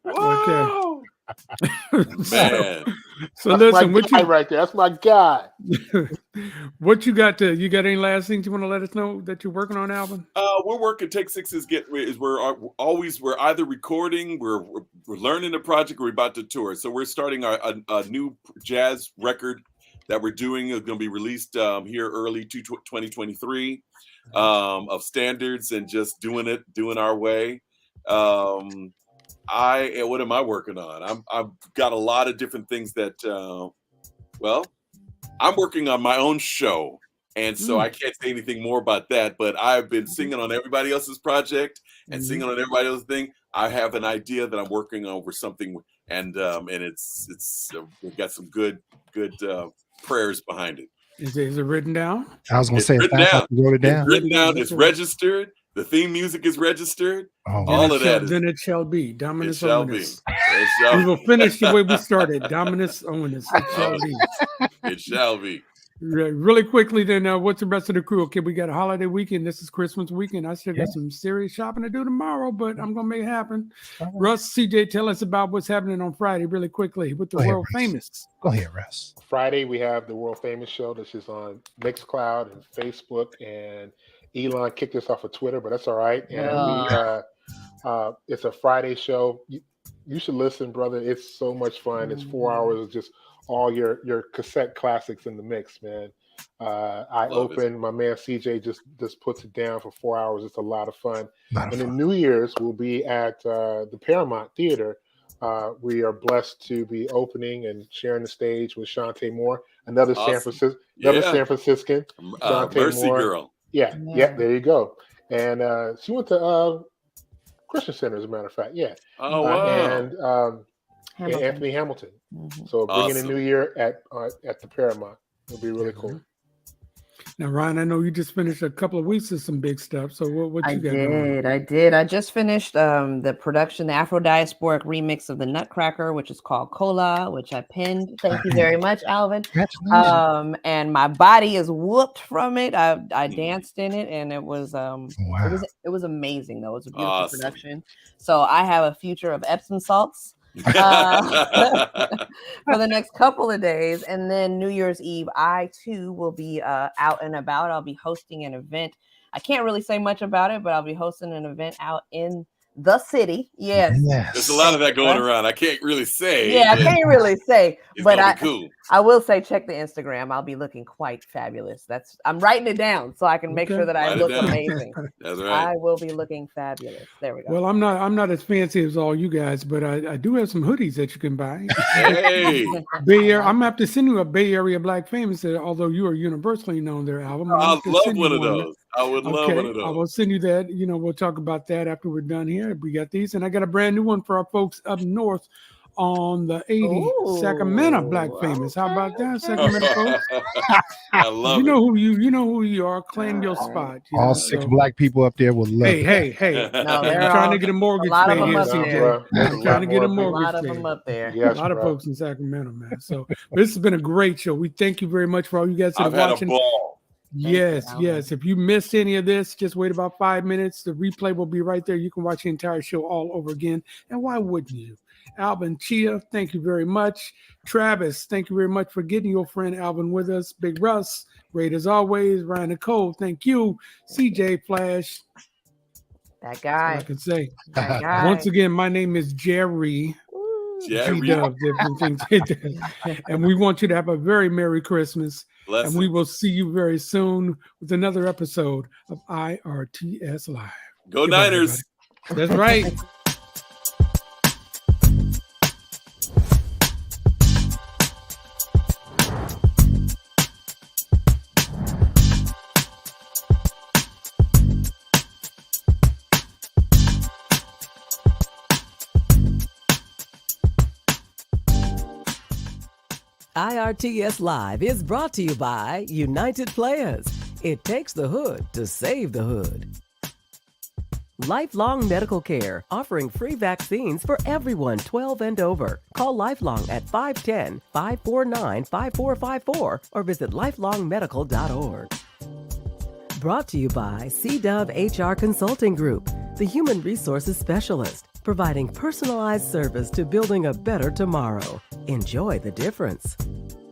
Okay. Man. So that's listen, my guy right there. That's my guy. What you got any last things you want to let us know that you're working on, Alvin? We're working. Take Six we're either recording, we're learning the project, or we're about to tour. So we're starting a new jazz record that we're doing. Is going to be released here early 2023 of standards and just doing our way. What am I working on? I've got a lot of different things that I'm working on my own show, and so I can't say anything more about that, but I've been singing on everybody else's project and singing on everybody else's thing. I have an idea that I'm working on for something, and it's we've got some good prayers behind it. Is it written down? I was going to say, written down. You wrote it down. It's written down. It's registered. The theme music is registered. All of that. Then it shall be. Dominus It shall Ominous. be. It shall We will finish the way we started. Dominus Ominous. It shall be. It shall be. Really quickly, then, what's the rest of the crew? Okay, we got a holiday weekend. This is Christmas weekend. I still got some serious shopping to do tomorrow, but I'm going to make it happen. Russ, CJ, tell us about what's happening on Friday really quickly with the world famous. Go ahead, Russ. Friday, we have the world famous show. This is on Mixcloud and Facebook, and Elon kicked us off of Twitter, but that's all right. And it's a Friday show. You should listen, brother. It's so much fun. It's 4 hours of just all your cassette classics in the mix, man. I Love it. open. My man CJ just puts it down for 4 hours. It's a lot of fun. Lot of And then fun. New Year's will be at the Paramount Theater. We are blessed to be opening and sharing the stage with Shantae Moore, another Awesome. San Franciscan. Shantae Mercy Moore. Girl. Yeah, there you go. And she went to Christian Center, as a matter of fact. Yeah. Oh, wow. And Anthony Hamilton. So bringing the Awesome. new year at the Paramount. It'll be really cool. Now, Ryan, I know you just finished a couple of weeks of some big stuff. So what you got going? I did. I just finished the production, the Afro-diasporic remix of the Nutcracker, which is called Cola, which I pinned. Thank you very much, Alvin. Congratulations. And my body is whooped from it. I danced in it, and it was it was amazing though. It was a beautiful Awesome. production. So I have a future of Epsom salts for the next couple of days, and then New Year's Eve I too will be out and about. I'll be hosting an event. I can't really say much about it, but I'll be hosting an event out in the city. Yes. There's a lot of that going around. I can't really say. Yeah, I can't really say, It's but gonna be cool. I will say check the Instagram. I'll be looking quite fabulous. I'm writing it down so I can make sure that I Write it look down. amazing. That's right. I will be looking fabulous. There we go. Well, I'm not as fancy as all you guys, but I do have some hoodies that you can buy. Hey. Bay Area, I'm gonna have to send you a Bay Area Black Famous. Although you are universally known there, Alvin. I'd love one of those. I would love one of I those. will send you that. We'll talk about that after we're done here. We got these, and I got a brand new one for our folks up north on the 80 Sacramento Black Famous. How about that, Sacramento folks? I love you know who you are. Claim your spot. All six black people up there will love it. Hey. No, I'm they're trying all- to get a mortgage a lot of paid them here, up CJ. there. I'm trying to get a A mortgage lot of paid. them up there. A lot of folks in Sacramento, man. So this has been a great show. We thank you very much for all you guys that I've are had watching. a ball. Yes. If you missed any of this, just wait about 5 minutes. The replay will be right there. You can watch the entire show all over again. And why wouldn't you? Alvin Chea, thank you very much. Travis, thank you very much for getting your friend Alvin with us. Big Russ, great as always. Ryan Nicole, thank you. CJ Flash. That That's all I guy. can say. That guy. Once again, my name is Jerry. Jerry. G-Dub, different things. And we want you to have a very Merry Christmas. Blessings. And we will see you very soon with another episode of IRTS Live. Go Goodbye, Niners. everybody. That's right. IRTS Live is brought to you by United Players. It takes the hood to save the hood. Lifelong Medical Care, offering free vaccines for everyone 12 and over. Call Lifelong at 510-549-5454 or visit lifelongmedical.org. Brought to you by C-Dove HR Consulting Group, the human resources specialist, providing personalized service to building a better tomorrow. Enjoy the difference.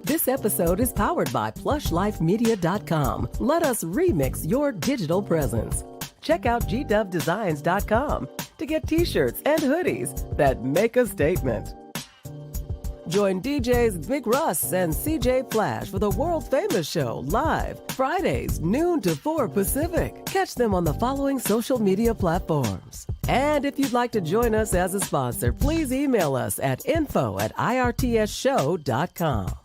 This episode is powered by PlushLifeMedia.com. Let us remix your digital presence. Check out GDoveDesigns.com to get t-shirts and hoodies that make a statement. Join DJs Big Russ and CJ Flash for the world-famous show live Fridays, noon to 4 Pacific. Catch them on the following social media platforms. And if you'd like to join us as a sponsor, please email us at info@irtsshow.com.